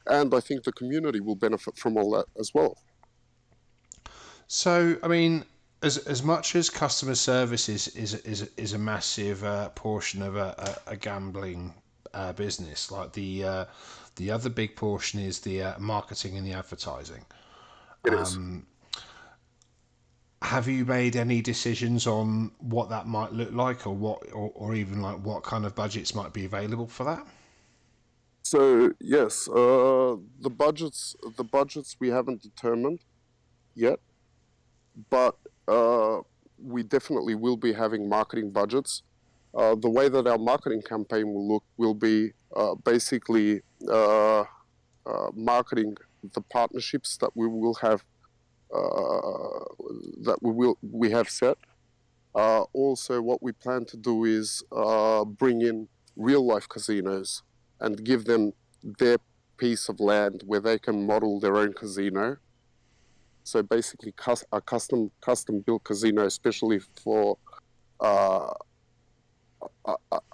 And I think the community will benefit from all that as well. So, I mean, as much as customer service is a massive portion of a gambling business, like the other big portion is the marketing and the advertising. It is. Have you made any decisions on what that might look like, or or even like what kind of budgets might be available for that? So yes, the budgets we haven't determined yet, but we definitely will be having marketing budgets. The way that our marketing campaign will look will be basically marketing the partnerships that we will have we have set. Also, what we plan to do is bring in real life casinos and give them their piece of land where they can model their own casino. So basically, a custom built casino, especially for uh,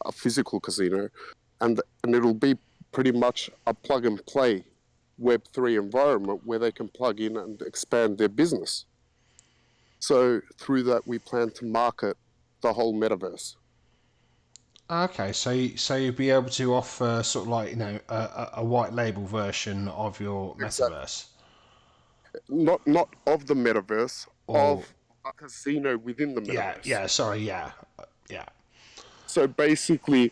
a physical casino, and it'll be pretty much a plug and play Web3 environment where they can plug in and expand their business. So through that, we plan to market the whole metaverse. Okay, so you'd be able to offer sort of like a white label version of your Exactly. metaverse, Not of the metaverse, or of a casino within the yeah, metaverse. yeah, sorry, yeah, yeah, So basically,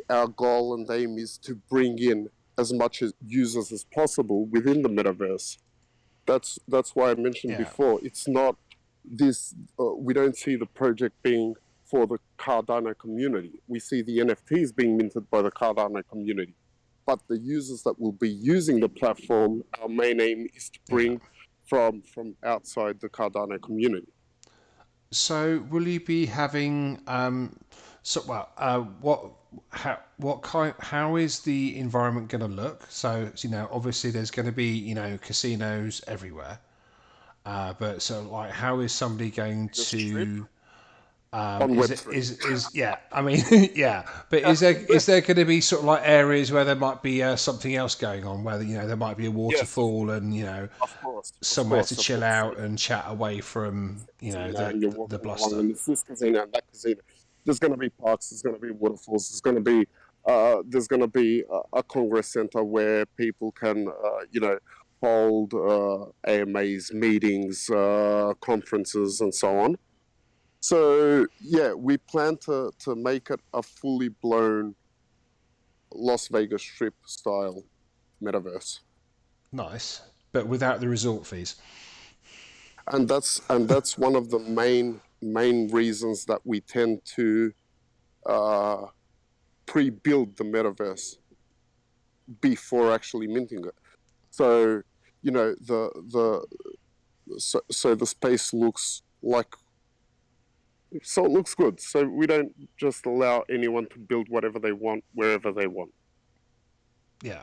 our goal and aim is to bring in as much as users as possible within the metaverse. That's why I mentioned yeah. before. It's not this. We don't see the project being for the Cardano community. We see the NFTs being minted by the Cardano community, but the users that will be using the platform, our main aim is to Yeah. bring from outside the Cardano community. So will you be having so well what kind how is the environment going to look? So obviously there's going to be casinos everywhere, but so like how is somebody going The strip to on is it Web3. is yeah, I mean yeah, but is there going to be sort of like areas where there might be something else going on, where there might be a Yes, waterfall and of course, of somewhere to course, of chill course. So out and chat away from casino the and you're the walking along bluster. and it's this casino and that casino. There's going to be parks. There's going to be waterfalls. There's going to be a congress center where people can hold AMAs, meetings, conferences, and so on. So yeah, we plan to make it a fully blown Las Vegas Strip style metaverse. Nice, but without the resort fees. And that's one of the main reasons that we tend to uh, pre-build the metaverse before actually minting it. So so the space looks like, so it looks good. So we don't just allow anyone to build whatever they want wherever they want. Yeah.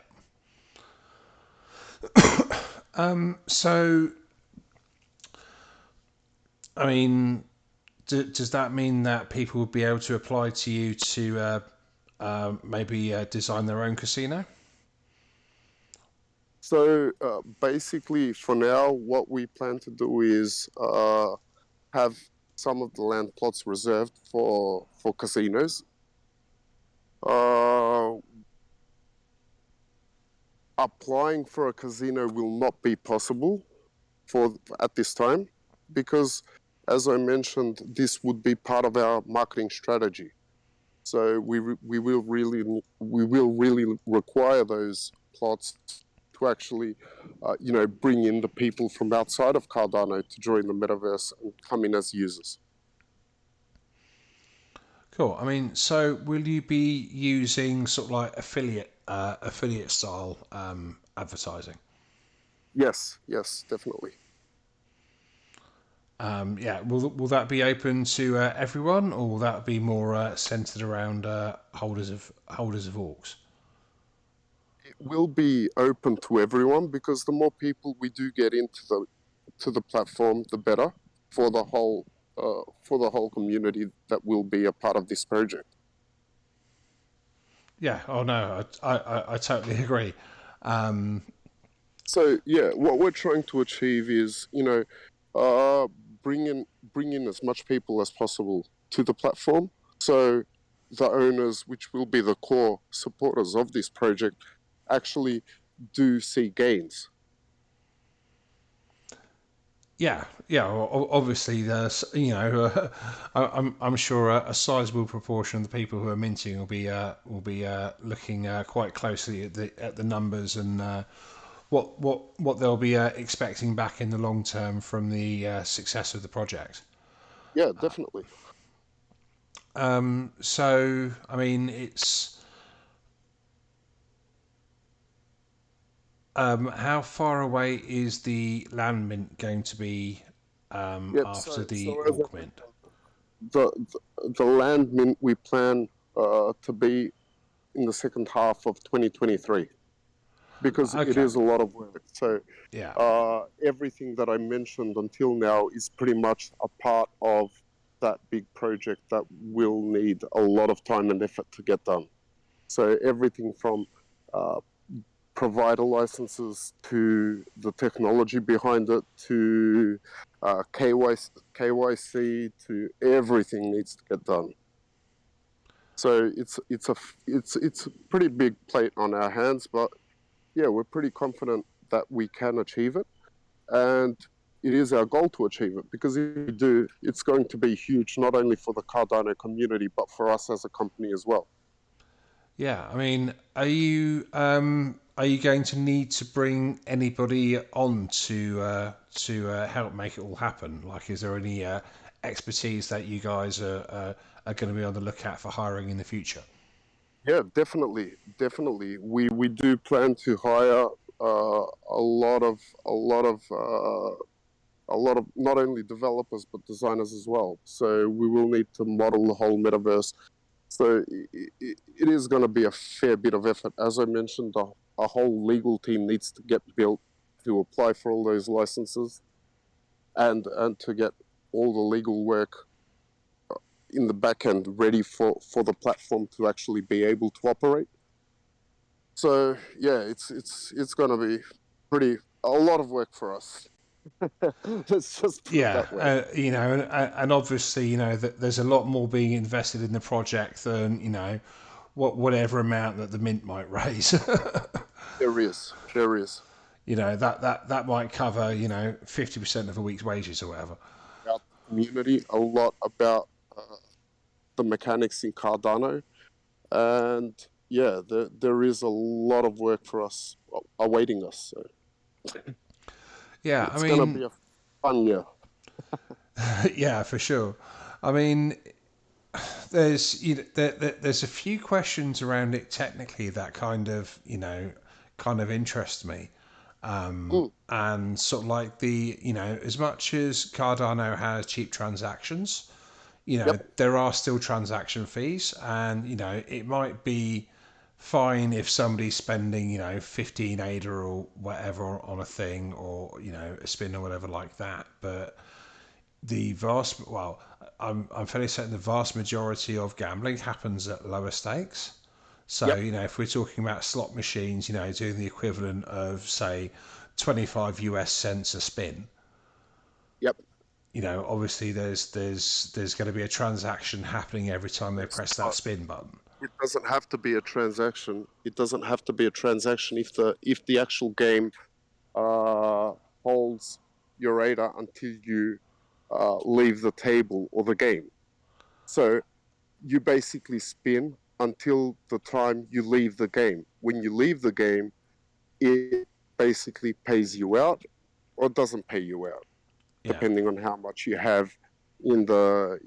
So I mean, does that mean that people would be able to apply to you to maybe design their own casino? So basically, for now, what we plan to do is have some of the land plots reserved for casinos. Uh, Applying for a casino will not be possible for at this time, because, as I mentioned, this would be part of our marketing strategy. So we will really require those plots to actually bring in the people from outside of Cardano to join the metaverse and come in as users. Cool. I mean, so will you be using sort of like affiliate style advertising? Yes, definitely. Yeah. Will that be open to everyone, or will that be more centered around holders of orcs? It will be open to everyone because the more people we do get into the platform, the better for the whole community that will be a part of this project. Yeah. Oh no, I totally agree. So yeah, what we're trying to achieve is, uh, bring in bring in as much people as possible to the platform. So the owners, which will be the core supporters of this project, actually do see gains. Yeah, yeah. Obviously, there's I'm sure a sizable proportion of the people who are minting will be looking quite closely at the numbers and what they'll be expecting back in the long term from the success of the project. Yeah, definitely. So, I mean, it's how far away is the land mint going to be Yep. after So the as I orc mint? mentioned, the land mint we plan to be in the second half of 2023 because it Okay, is a lot of work. So yeah. everything that I mentioned until now is pretty much a part of that big project that will need a lot of time and effort to get done. So everything from uh, provider licenses to the technology behind it to KYC to everything needs to get done. So it's a pretty big plate on our hands, but yeah, we're pretty confident that we can achieve it, and it is our goal to achieve it because if we do, it's going to be huge not only for the Cardano community but for us as a company as well. Yeah, I mean, are you going to need to bring anybody on to help make it all happen? Like, is there any expertise that you guys are going to be on the lookout for hiring in the future? Yeah, definitely. We do plan to hire a lot of a lot of a lot of not only developers but designers as well. So we will need to model the whole metaverse. So it is going to be a fair bit of effort. As I mentioned, a whole legal team needs to get built to apply for all those licenses and to get all the legal work in the back end ready for the platform to actually be able to operate. So yeah, it's going to be pretty a lot of work for us. Let's just put it Yeah, that way. and obviously, that there's a lot more being invested in the project than whatever amount that the mint might raise. There is. That might cover 50% of a week's wages or whatever. About the community, a lot about the mechanics in Cardano, and yeah, there is a lot of work for us awaiting us. So Yeah, I it's gonna mean, be a fun year. yeah, for sure. I mean, there's a few questions around it technically that kind of interest me. Mm, And sort of like as much as Cardano has cheap transactions, yep, there are still transaction fees, and it might be fine if somebody's spending 15 ADA or whatever on a thing, or a spin or whatever like that. But I'm fairly certain the vast majority of gambling happens at lower stakes. So, yep, if we're talking about slot machines, doing the equivalent of, say, 25 US cents a spin, yep. obviously there's going to be a transaction happening every time they Yes, press that but spin button. it doesn't have to be a transaction. It doesn't have to be a transaction if the actual game uh, holds your ADA until you leave the table or the game. So you basically spin until the time you leave the game. When you leave the game, it basically pays you out or doesn't pay you out, Yeah. depending on how much you have in the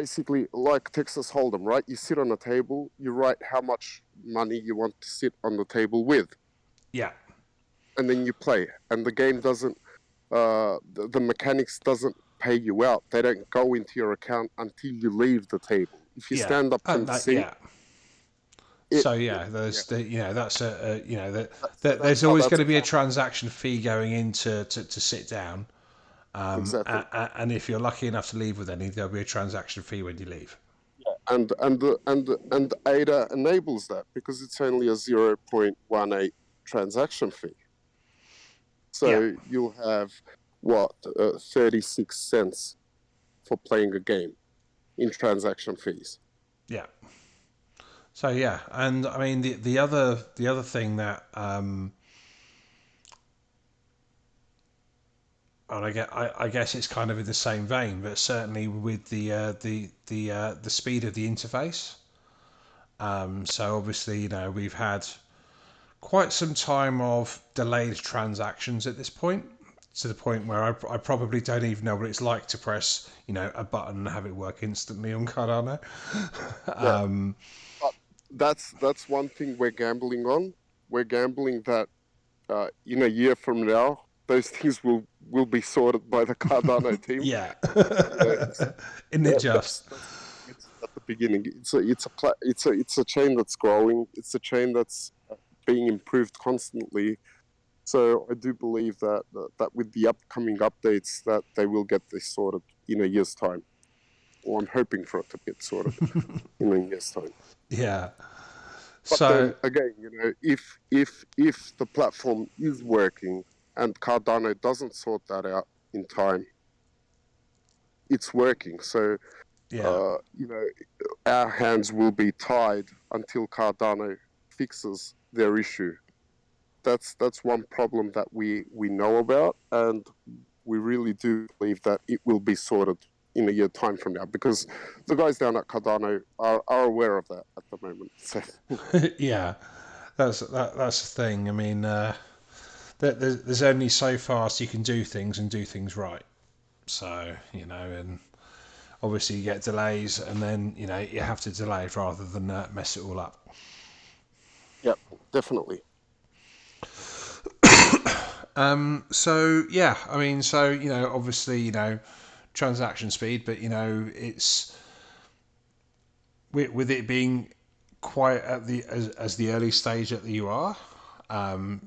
basically like Texas Hold'em, right? You sit on a table, you write how much money you want to sit on the table with, Yeah. and then you play. And the game doesn't, the mechanics doesn't pay you out. They don't go into your account until you leave the table. If you Yeah. stand up from And the that, seat, yeah. it, So yeah, yeah. there's the, that's So that's there's how always that's going to be a accounted. transaction fee going in to sit down. Exactly. And if you're lucky enough to leave with any, there'll be a transaction fee when you leave. And ADA enables that because it's only a 0.18 transaction fee. Yeah. So you'll have what 36 cents for playing a game in transaction fees. Yeah. So yeah, and I mean the other thing that and I guess it's kind of in the same vein, but certainly with the speed of the interface. So obviously, we've had quite some time of delayed transactions at this point, to the point where I probably don't even know what it's like to press, a button and have it work instantly on Cardano. Yeah, but that's one thing we're gambling on. We're gambling that in a year from now, those things will be sorted by the Cardano team. Yeah. You know, Isn't it that, just? that's what we mentioned at the beginning. It's a chain that's growing. It's a chain that's being improved constantly. So I do believe that with the upcoming updates, that they will get this sorted in a year's time. Or I'm hoping for it to get sorted in a year's time. Yeah. But So then again, if the platform is working and Cardano doesn't sort that out in time, it's working. So yeah. our hands will be tied until Cardano fixes their issue. That's one problem that we know about, and we really do believe that it will be sorted in a year time from now because the guys down at Cardano are aware of that at the moment. So Yeah. That's the thing. I mean, there's only so fast you can do things and do things right. So and obviously you get delays, and then you have to delay it rather than mess it all up. yeah, definitely. So yeah, I mean, so obviously transaction speed, but it's with it being quite at the as the early stage that you are.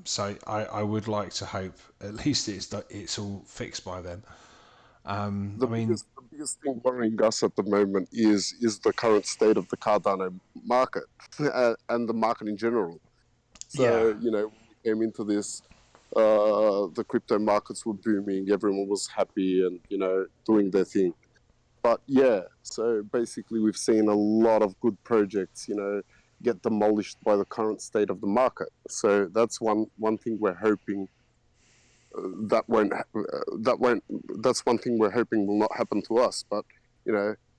So I would like to hope at least it's all fixed by then. The I mean, biggest thing worrying us at the moment is the current state of the Cardano market and the market in general. yeah, So when we came into this, the crypto markets were booming. Everyone was happy and doing their thing. But yeah, so basically we've seen a lot of good projects, get demolished by the current state of the market. So that's one thing we're hoping that won't that won't that's one thing we're hoping will not happen to us. But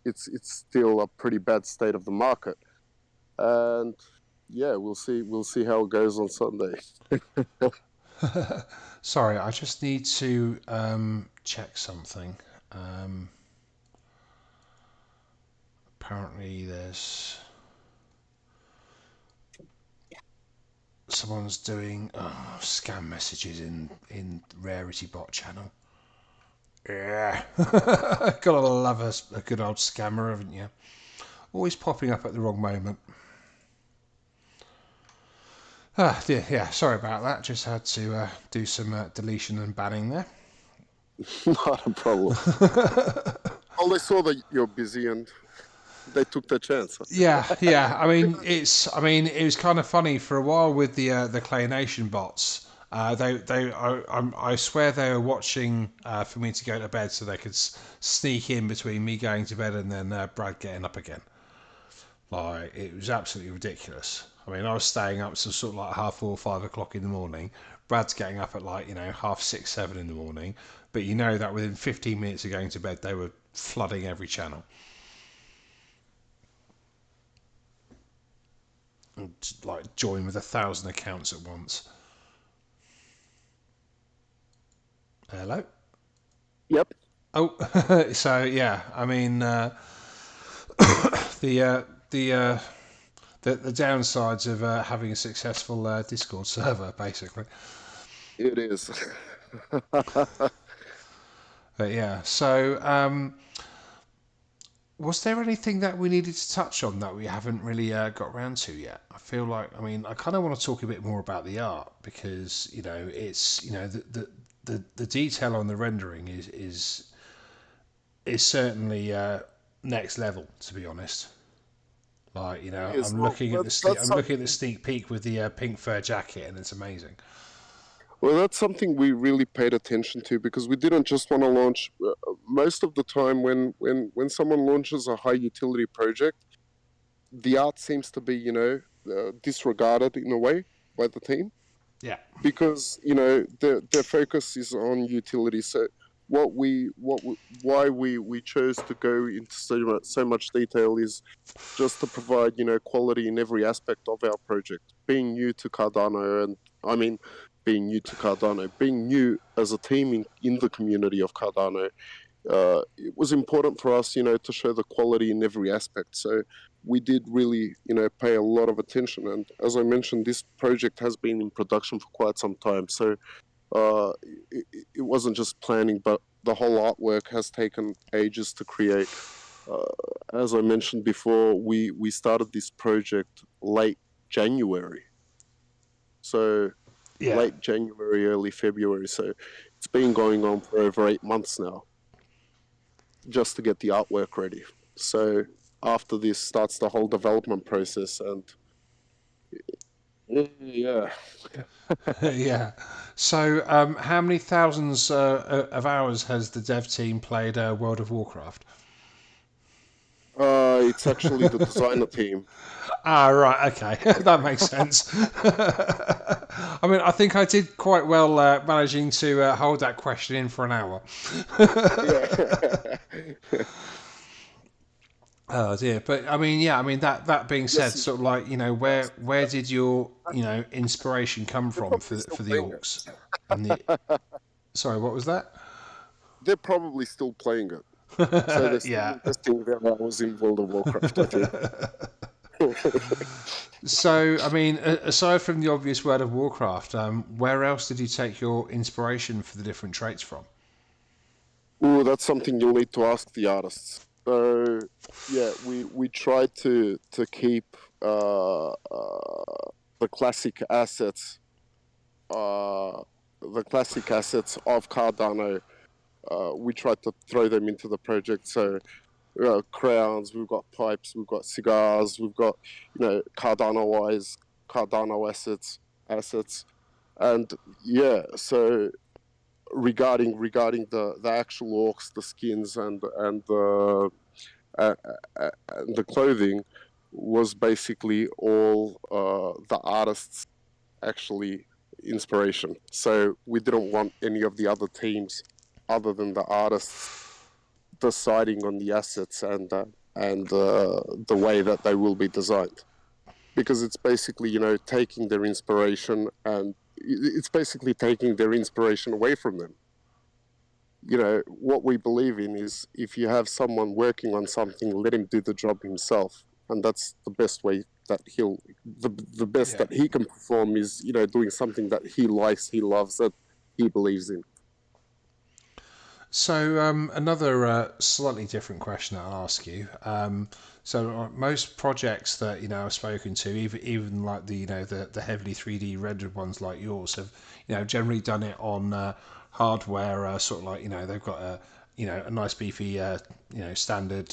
it's still a pretty bad state of the market, and yeah, we'll see how it goes on Sunday. sorry, I just need to check something. Um, Apparently, there's someone's doing scam messages in Rarity Bot channel. Yeah, gotta love a good old scammer, haven't you? Always popping up at the wrong moment. Ah, yeah. Sorry about that. Just had to do some deletion and banning there. Not a problem. Well, they saw that you're busy and they took their chance. Yeah. It was kind of funny for a while with the Clay Nation bots. I swear they were watching for me to go to bed so they could sneak in between me going to bed and then Brad getting up again. Like, it was absolutely ridiculous. I mean, I was staying up till sort of like 4:30, 5 o'clock in the morning. Brad's getting up at like 6:30, 7 in the morning. But that within 15 minutes of going to bed, they were flooding every channel. And like join with 1,000 accounts at once. Hello. Yep. Oh, so yeah. I mean, the downsides of having a successful Discord server, basically. It is. But yeah, so was there anything that we needed to touch on that we haven't really got around to yet? I feel like, I mean, I kind of want to talk a bit more about the art because it's the detail on the rendering is certainly next level, to be honest. Like It is. I'm Well, looking at that's I'm looking at the something. sneak peek with the pink fur jacket, and it's amazing. Well, that's something we really paid attention to because we didn't just want to launch. Most of the time, when someone launches a high utility project, the art seems to be disregarded in a way by the team Yeah, because their focus is on utility. So why we chose to go into so much detail is just to provide quality in every aspect of our project. Being new to Cardano, and I mean being new to Cardano, being new as a team in the community of Cardano, it was important for us, to show the quality in every aspect. So we did really, pay a lot of attention. And as I mentioned, this project has been in production for quite some time. So it wasn't just planning, but the whole artwork has taken ages to create. As I mentioned before, we started this project late January. So yeah. late January, early February. So it's been going on for over 8 months now just to get the artwork ready. So after this starts the whole development process, and yeah, Yeah. So, how many thousands of hours has the dev team played World of Warcraft? it's actually the designer team. Ah, right. Okay, that makes sense. I mean, I think I did quite well managing to hold that question in for an hour. Yeah. Oh dear, but I mean, yeah, I mean that being said, Yes, you sort of like asked. where did your inspiration come They're from probably still for the playing orcs and the it. sorry, what was that? They're probably still playing it. So they're still Yeah. investing their hours in World of Warcraft, I think. So, I mean, aside from the obvious World of Warcraft, where else did you take your inspiration for the different traits from? Ooh, that's something you'll need to ask the artists. So yeah, we try to keep the classic assets, uh, the classic assets of Cardano. We try to throw them into the project. So crowns, we've got pipes, we've got cigars, we've got Cardano eyes, Cardano assets, and yeah. So regarding the actual orcs, the skins uh, and the clothing was basically all the artists actually inspiration. So we didn't want any of the other teams other than the artists deciding on the assets and the way that they will be designed, because it's basically taking their inspiration, and it's basically taking their inspiration away from them. What we believe in is, if you have someone working on something, let him do the job himself, and that's the best way that the best Yeah. that he can perform is doing something that he likes, he loves, that he believes in. So, another slightly different question I'll ask you. Most projects that I've spoken to, even like the heavily 3D rendered ones like yours, have generally done it on hardware. Sort of like they've got a nice beefy standard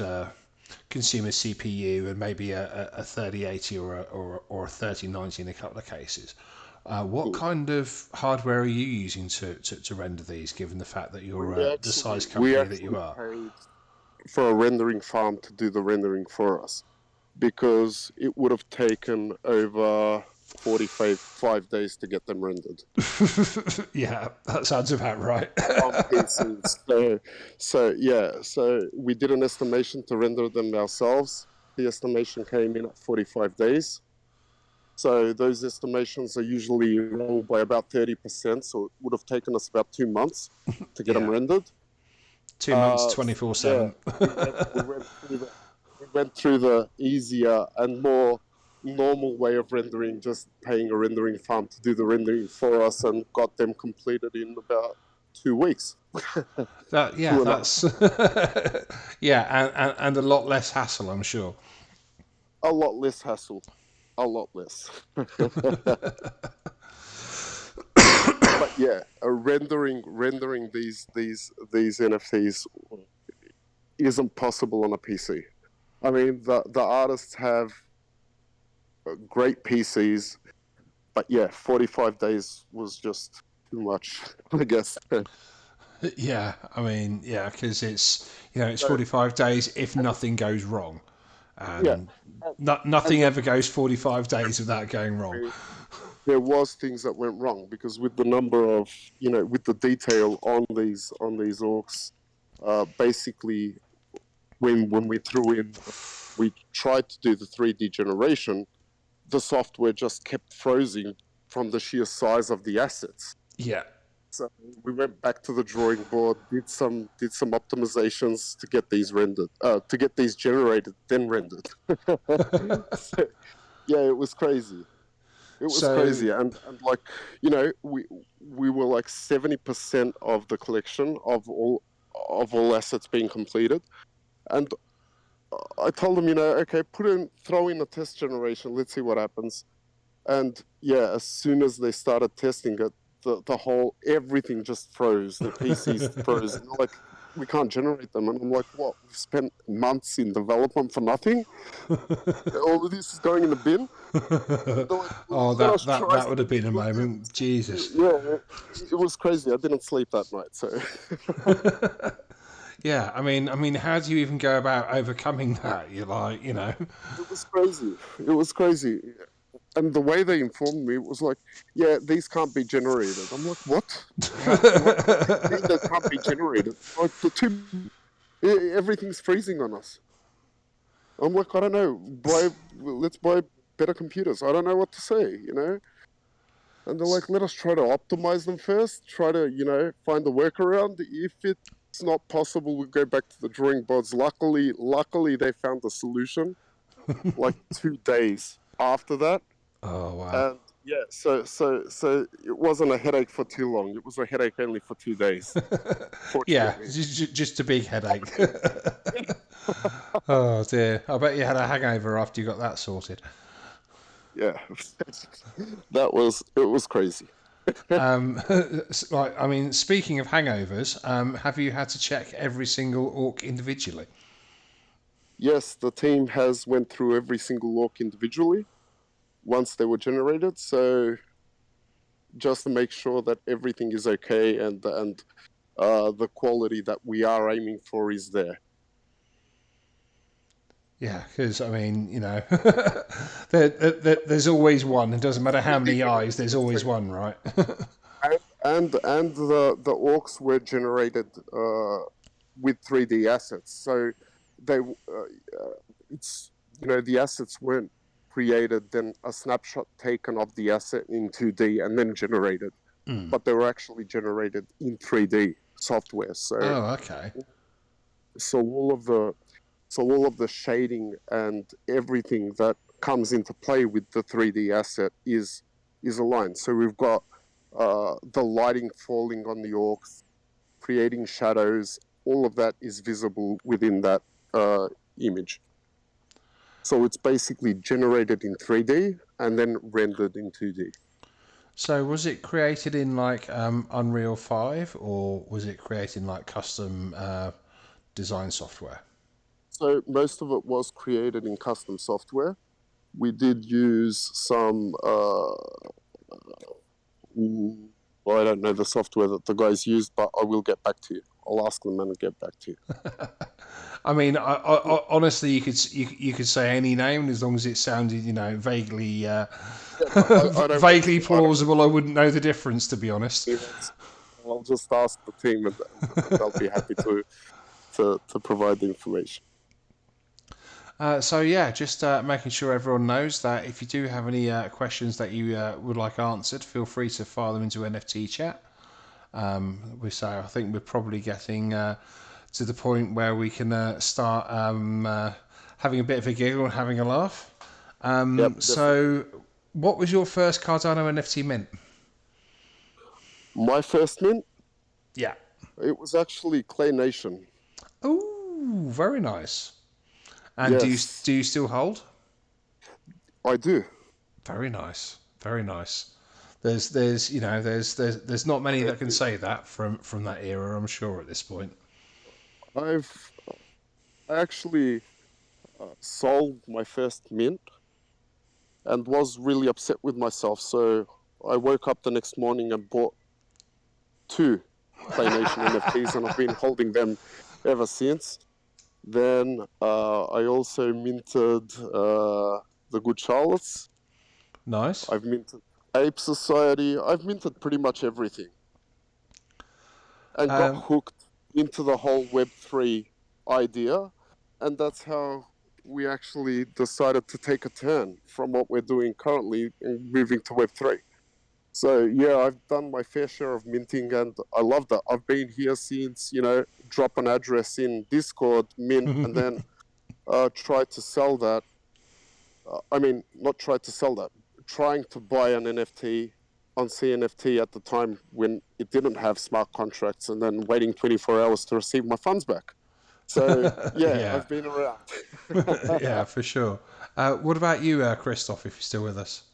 consumer CPU and maybe a 3080 or a 3090 in a couple of cases. What kind of hardware are you using to render these, given the fact that we you're the size we company that you actually are? paid for a rendering farm to do the rendering for us, because it would have taken over 45 days to get them rendered Yeah, that sounds about right. on PCs. So we did an estimation to render them ourselves. The estimation came in at 45 days. So those estimations are usually wrong by about 30%. So it would have taken us about 2 months to get them Yeah, rendered. 2 months, So yeah, 24/7. we went through that went through the easier and more normal way of rendering, just paying a rendering farm to do the rendering for us, and got them completed in about 2 weeks. Yeah, Two and a that's yeah, and a lot less hassle, I'm sure. A lot less hassle, a lot less. But yeah, rendering these NFTs isn't possible on a PC. I mean, the artists have great PCs, but yeah, 45 days was just too much, I guess. Yeah, I mean, yeah, because it's So, 45 days if nothing goes wrong, yeah, and and nothing ever goes 45 days without going wrong. there was things that went wrong because with the number of, with the detail on these orcs, basically when we threw in, we tried to do the 3D generation, the software just kept freezing from the sheer size of the assets. Yeah, So we went back to the drawing board, did some optimizations to get these rendered, to get these generated, then rendered. So, yeah, it was crazy. It was so crazy, and like, we were like 70% of the collection of all assets being completed, and I told them, okay, throw in a test generation, let's see what happens. And yeah, as soon as they started testing it, the whole everything just froze. The PCs froze. And they're like, we can't generate them. And I'm like, what? We've spent months in development for nothing. All of this is going in the bin. And they're like, oh, let that us that try that would have something. been a moment, Jesus. Yeah, it was crazy. I didn't sleep that night. So Yeah, I mean, how do you even go about overcoming that? You're like, it was crazy. It was crazy. And the way they informed me was like, yeah, these can't be generated. I'm like, what? What do you mean they can't be generated? Like everything's freezing on us. I'm like, I don't know. Let's buy better computers. I don't know what to say. And they're like, let us try to optimize them first. Try to, find a workaround. If it's not possible, we go back to the drawing boards. Luckily, they found a solution like 2 days after that. oh wow. And yeah, so it wasn't a headache for too long. It was a headache only for 2 days, Yeah, fortunately. just a big headache. Oh dear, I bet you had a hangover after you got that sorted. Yeah, it was crazy. Like, I mean, speaking of hangovers, have you had to check every single orc individually? Yes, the team has went through every single orc individually once they were generated. So just to make sure that everything is okay and the quality that we are aiming for is there. Yeah, because I mean, there's always one. It doesn't matter how 3D many eyes. There's generated, always so one, right? and the orcs were generated with 3D assets. So it's the assets weren't created, then a snapshot taken of the asset in 2D and then generated, but they were actually generated in 3D software. So Oh, okay. so all of the shading and everything that comes into play with the 3D asset is aligned. So we've got the lighting falling on the orcs, creating shadows. All of that is visible within that image. So it's basically generated in 3D and then rendered in 2D. So was it created in like Unreal 5 or was it created in like custom design software? So most of it was created in custom software. We did use some well, I don't know the software that the guys used, but I will get back to you. I'll ask them and get back to you. I mean, honestly, you could say any name as long as it sounded, vaguely Yeah, but I don't want vaguely to. I don't want plausible. I wouldn't know the difference, to be honest. to. I'll just ask the team, and they'll be happy to provide the information. So yeah, just making sure everyone knows that if you do have any questions that you would like answered, feel free to file them into NFT chat. I think we're probably getting to the point where we can start having a bit of a giggle and having a laugh. Yep, definitely. So, what was your first Cardano NFT mint? My first mint, Yeah. it was actually Clay Nation. Oh, very nice. And Yes, do you still hold? I do. Very nice. Very nice. There's not many that can say that from that era, I'm sure, at this point. I've I actually sold my first mint and was really upset with myself. So I woke up the next morning and bought two Clay Nation NFTs, and I've been holding them ever since. Then I also minted the Good Charlottes. Nice. I've minted Ape Society. I've minted pretty much everything and got Um, hooked into the whole Web3 idea. And that's how we actually decided to take a turn from what we're doing currently and moving to Web3. So yeah, I've done my fair share of minting, and I love that. I've been here since, drop an address in Discord, mint, and then try to sell that. Not try to sell that, trying to buy an NFT on CNFT at the time when it didn't have smart contracts, and then waiting 24 hours to receive my funds back. So yeah, yeah. I've been around. Yeah, for sure. What about you, Christoph, if you're still with us?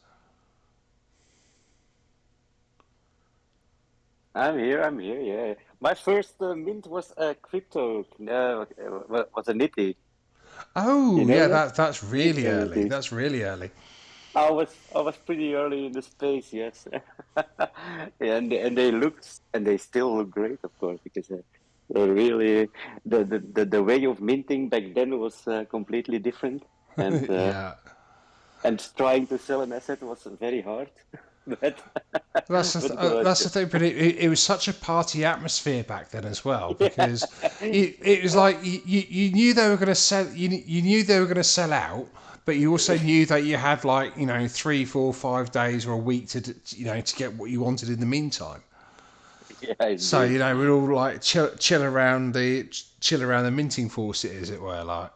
I'm here. Yeah, my first mint was a crypto. Was a nitty. You Oh, know yeah, that? that's really early. Nitty. That's really early. I was pretty early in the space, yes. And they looked and they still look great, of course, because they really the way of minting back then was completely different, and uh, Yeah. and trying to sell an asset was very hard, but but it was That's the thing, but it was such a party atmosphere back then as well, yeah. because it was like you knew they were going to sell you knew they were going to sell out, but you also knew that you had, like, 3, 4, 5 days or a week to get what you wanted in the meantime. Yeah, So indeed. we'd all, like, chill around the minting faucet, as it were, like.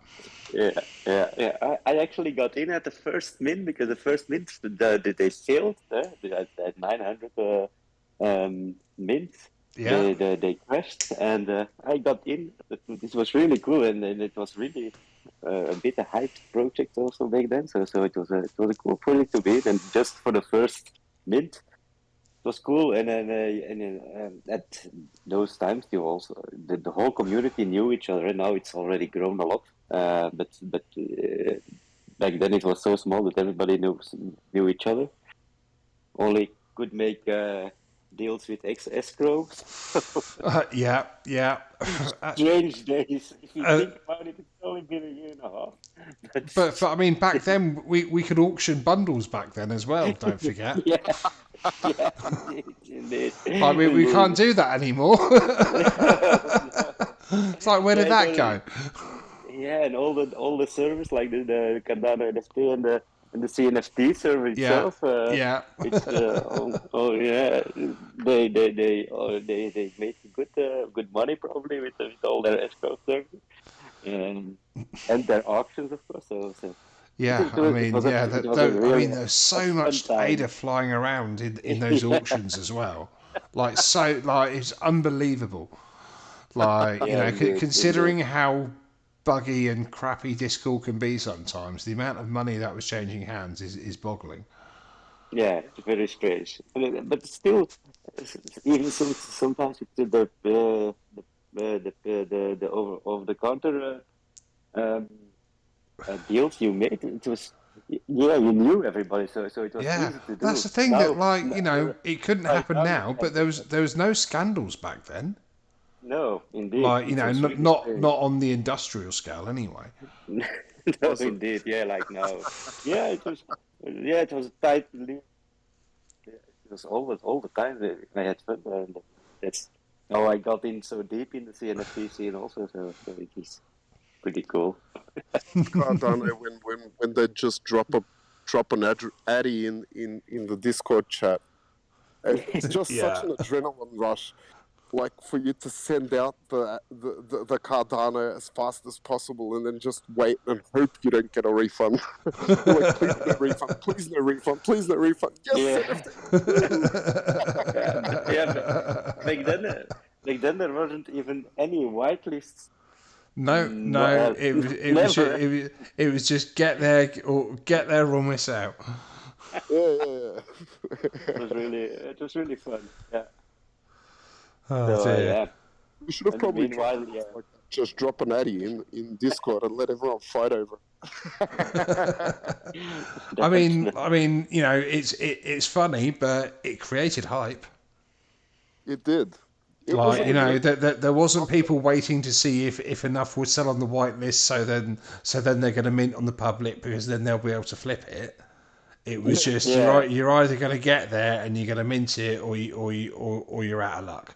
Yeah. I actually got in at the first mint because the first mint they failed. At 900 mint, Yeah. they crashed, and I got in. This was really cool, and it was really a bit a hyped project also back then. So it was a cool project to be in, and just for the first mint, it was cool. And then at those times, you also the whole community knew each other. And now it's already grown a lot. But back then it was so small that everybody knew each other. Only could make deals with escrow. Yeah, yeah. Strange days. If you Uh, think about it, it's only been a year and a half. But but I mean, back then we could auction bundles back then as well. Don't forget. yeah, yeah, indeed, Like, we can't indeed. do that anymore. No. It's like, where Yeah, did it that was, go? yeah, and all the servers like the Cardano NFT and the CNFT server Yeah, itself, yeah, which oh yeah, they made good money probably with all their escrow servers, and their auctions, of course. So it, yeah. it I was it mean, was a yeah. it was a I really mean, there's a so fun much time. ADA flying around in those Yeah, auctions as well. Like, it's unbelievable. Like, yeah, indeed. considering how buggy and crappy Discord can be sometimes, the amount of money that was changing hands is boggling. Yeah, it's very strange. But still, even sometimes with the over the counter um, deals you made, it was yeah, you knew everybody, so it was Yeah, easy to that's do. the thing, that, Now, like, now it couldn't right happen now you now, but can't do that. there was no scandals back then. No, indeed, Like, it was really strange. not on the industrial scale anyway. No, Was it? indeed, yeah, like now, yeah, it was tight. It was all the time that I had fun, and that's how I got in so deep in the CNFT scene also. So it is pretty cool. Cardano when they just drop an addy in the Discord chat. It's just such Yeah. an adrenaline rush. like for you to send out the Cardano as fast as possible and then just wait and hope you don't get a refund. You're like, please no refund, please no refund, please no refund. Yes, Yeah. NFT. Woo! Back then there wasn't even any whitelists. No, Never. it was just get there or miss out. Yeah. It was really fun. Yeah. Oh So dear. yeah. We should have And probably tried meanwhile, something like that. Just drop an addy in Discord and let everyone fight over You know, it's funny, but it created hype. it. It did. It Like, wasn't you a know, great there wasn't market. people waiting to see if enough would sell on the whitelist, so then they're going to mint on the public because then they'll be able to flip it. It was Yeah, just yeah, you're either going to get there and you're going to mint it, or you're out of luck.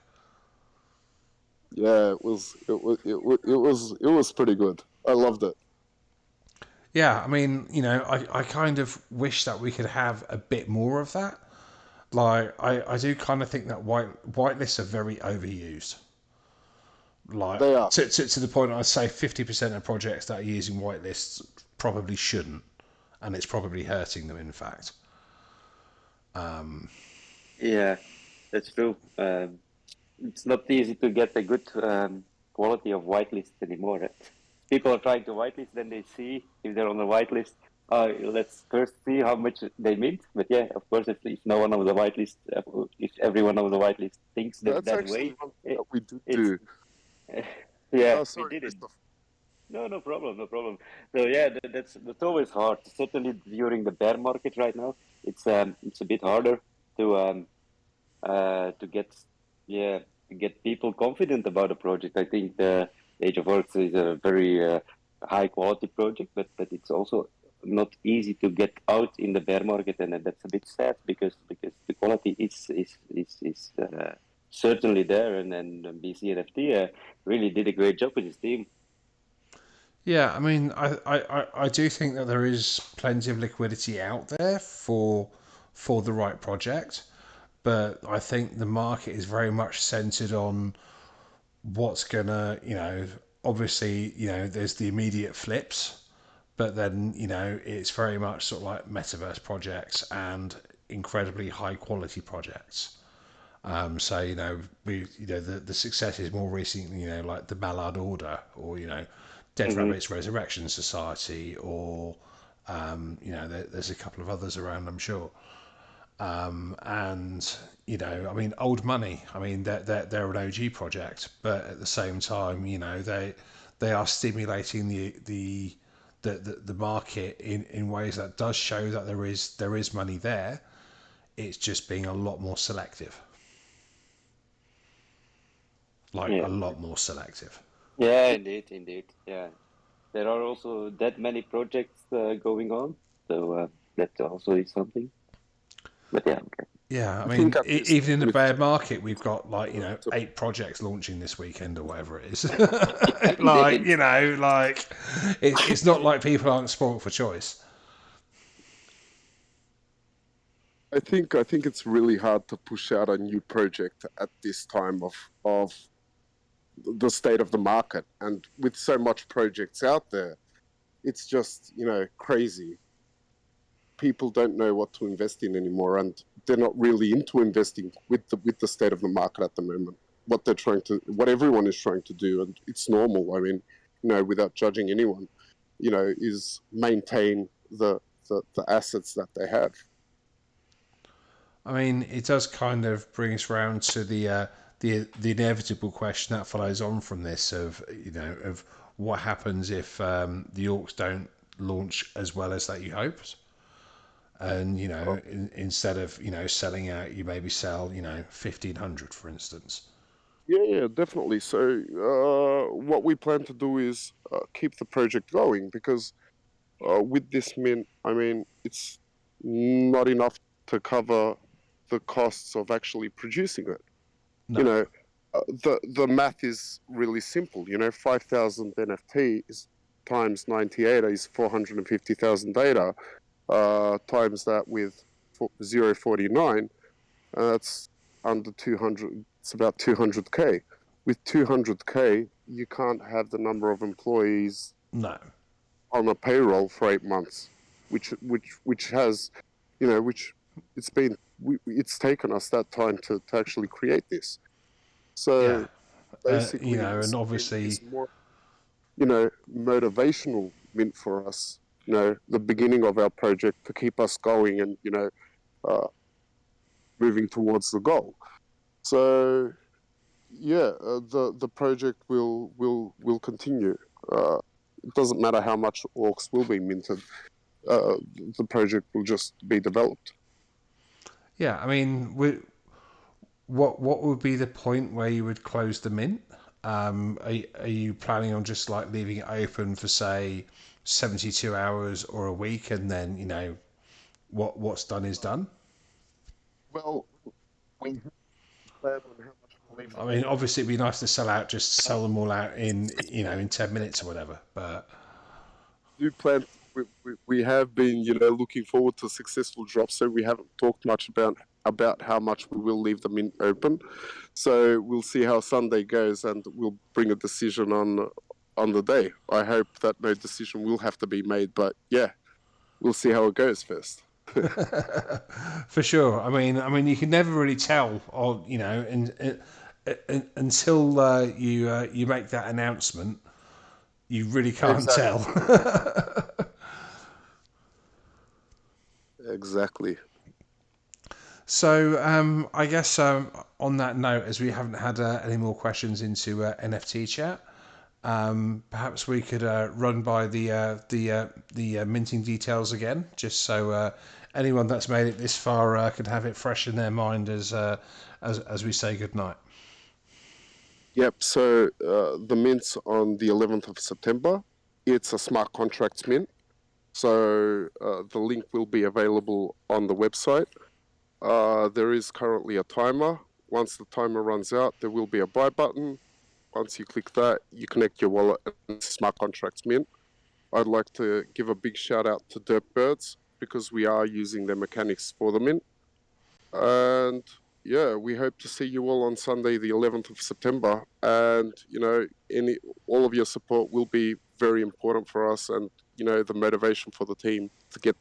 yeah. It was pretty good. I loved it. Yeah, I mean, you know, I kind of wish that we could have a bit more of that. Like, I do kind of think that whitelists are very overused. Like, They are. to the point I'd say 50% of projects that are using whitelists probably shouldn't, and it's probably hurting them, in fact. yeah. That's true. It's not easy to get a good quality of whitelist anymore. Right? People are trying to whitelist, then they see if they're on the whitelist. Let's first see how much they mint. But yeah, of course, if no one on the whitelist, if everyone on the whitelist thinks That's that actually way, one thing it, that we did it's do. yeah, Oh, we sorry, did it. Christoph. No, no problem, no problem. So yeah, that's always hard. Certainly during the bear market right now, it's a bit harder to to get yeah to get people confident about a project. I think the Age of Works is a very high quality project, but it's also not easy to get out in the bear market, and that's a bit sad because the quality is certainly there, and BCNFT really did a great job with his team. Yeah, I mean, I do think that there is plenty of liquidity out there for the right project, but I think the market is very much centered on what's gonna, you know, obviously, you know, there's the immediate flips, but then, you know, it's very much sort of like metaverse projects and incredibly high quality projects. So, you know, the successes more recently, you know, like the Mallard Order, or, you know, Dead Hmm. Rabbits Resurrection Society, or you know, there's a couple of others around, I'm sure. And you know, I mean, Old Money. I mean, they're an OG project, but at the same time, you know, they are stimulating the market in ways that does show that there is money there. It's just being a lot more selective, like Yeah, a lot more selective. yeah, indeed, indeed. Yeah, there are also that many projects going on, so that also is something. But yeah, okay. Yeah, I I think mean, at this even in time the it's bear just market, we've got like, you know, to 8 projects launching this weekend or whatever it is. Like, Indeed. you know, like it's not like people aren't spoilt for choice. I think it's really hard to push out a new project at this time of the state of the market, and with so much projects out there, it's just, you know, crazy. People don't know what to invest in anymore, and they're not really into investing with the state of the market at the moment. What everyone is trying to do, and it's normal. I mean, you know, without judging anyone, you know, is maintain the assets that they have. I mean, it does kind of bring us round to the inevitable question that follows on from this of, you know, of what happens if the Orcs don't launch as well as that you hoped, and you know, instead of, you know, selling out, you maybe sell, you know, 1,500, for instance. Yeah, definitely. So, what we plan to do is keep the project going because with this mint, I mean, it's not enough to cover the costs of actually producing it. You No, know, the math is really simple. You know, 5,000 NFT is times 98 is 450,000 data. Times that with 0.049, that's under it's about 200k. With 200k, you can't have the number of employees No. on a payroll for 8 months, which has, which it's taken us that time to actually create this. Yeah. So basically, And this mint obviously, is more, motivational mint for us. The beginning of our project to keep us going and uh, moving towards the goal. So yeah, the project will continue. It doesn't matter how much orcs will be minted. The project will just be developed. yeah. I mean, what would be the point where you would close the mint? Are you planning on just like leaving it open for say 72 hours or a week, and then what's done is done? Well, we plan on how much we'll leave the I mint mean, open. obviously, it'd be nice to just sell them all out in in 10 minutes or whatever. But Do plan. We have been, looking forward to successful drops. So we haven't talked much about how much we will leave the mint open. So we'll see how Sunday goes, and we'll bring a decision on the day. I hope that no decision will have to be made, but yeah, we'll see how it goes first. for sure, you can never really tell, or until you make that announcement, you really can't Exactly. tell. Exactly. So I guess on that note, as we haven't had any more questions into NFT chat, perhaps we could run by the minting details again, just so anyone that's made it this far can have it fresh in their mind as we say goodnight. Yep. So the mint's on the 11th of September. It's a smart contracts mint. So the link will be available on the website. There is currently a timer. Once the timer runs out, there will be a buy button. Once you click that, you connect your wallet and it's smart contracts mint. I'd like to give a big shout out to Dirtbirds because we are using their mechanics for the mint. And yeah, we hope to see you all on Sunday, the 11th of September. And all of your support will be very important for us, and the motivation for the team to get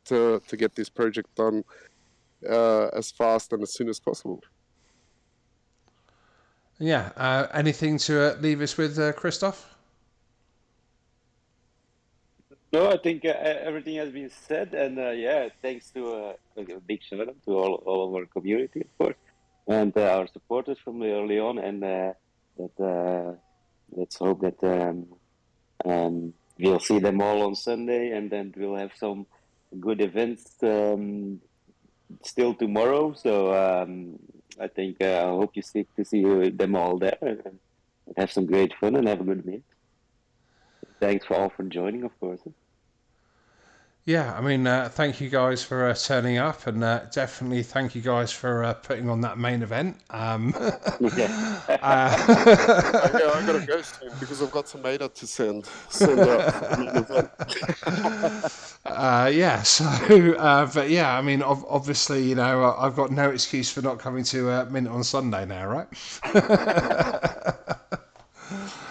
to get this project done as fast and as soon as possible. Yeah. Anything to leave us with, Christoph? No, I think everything has been said, and yeah, thanks to a big shout out to all of our community, of course, and our supporters from early on, and that let's hope that we'll see them all on Sunday, and then we'll have some good events still tomorrow. So I think I hope you see to see them all there and have some great fun and have a good meal. Thanks for all for joining, of course. Yeah, thank you guys for turning up, and definitely thank you guys for putting on that main event. Yeah. I gotta go soon because I've got some data to send out for the main event. Yeah, so, but yeah, obviously, I've got no excuse for not coming to Mint on Sunday now, right?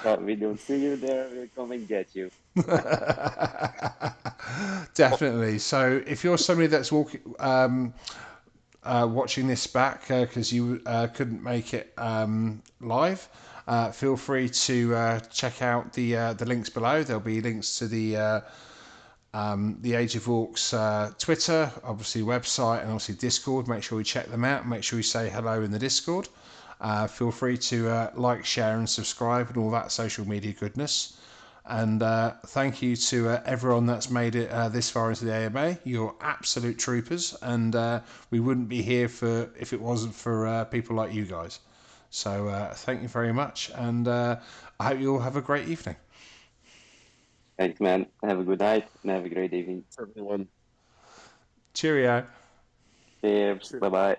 But we don't see you there, we'll come and get you. Definitely. So if you're somebody that's watching this back because you couldn't make it live, feel free to check out the links below. There'll be links to the Age of Orcs Twitter, obviously website, and obviously Discord. Make sure you check them out. Make sure you say hello in the Discord. Feel free to like, share, and subscribe, and all that social media goodness. And thank you to everyone that's made it this far into the AMA. You're absolute troopers, and we wouldn't be here if it wasn't for people like you guys. So thank you very much, and I hope you all have a great evening. Thanks, man. Have a good night and have a great evening. Everyone. Cheerio. Cheers. Bye bye.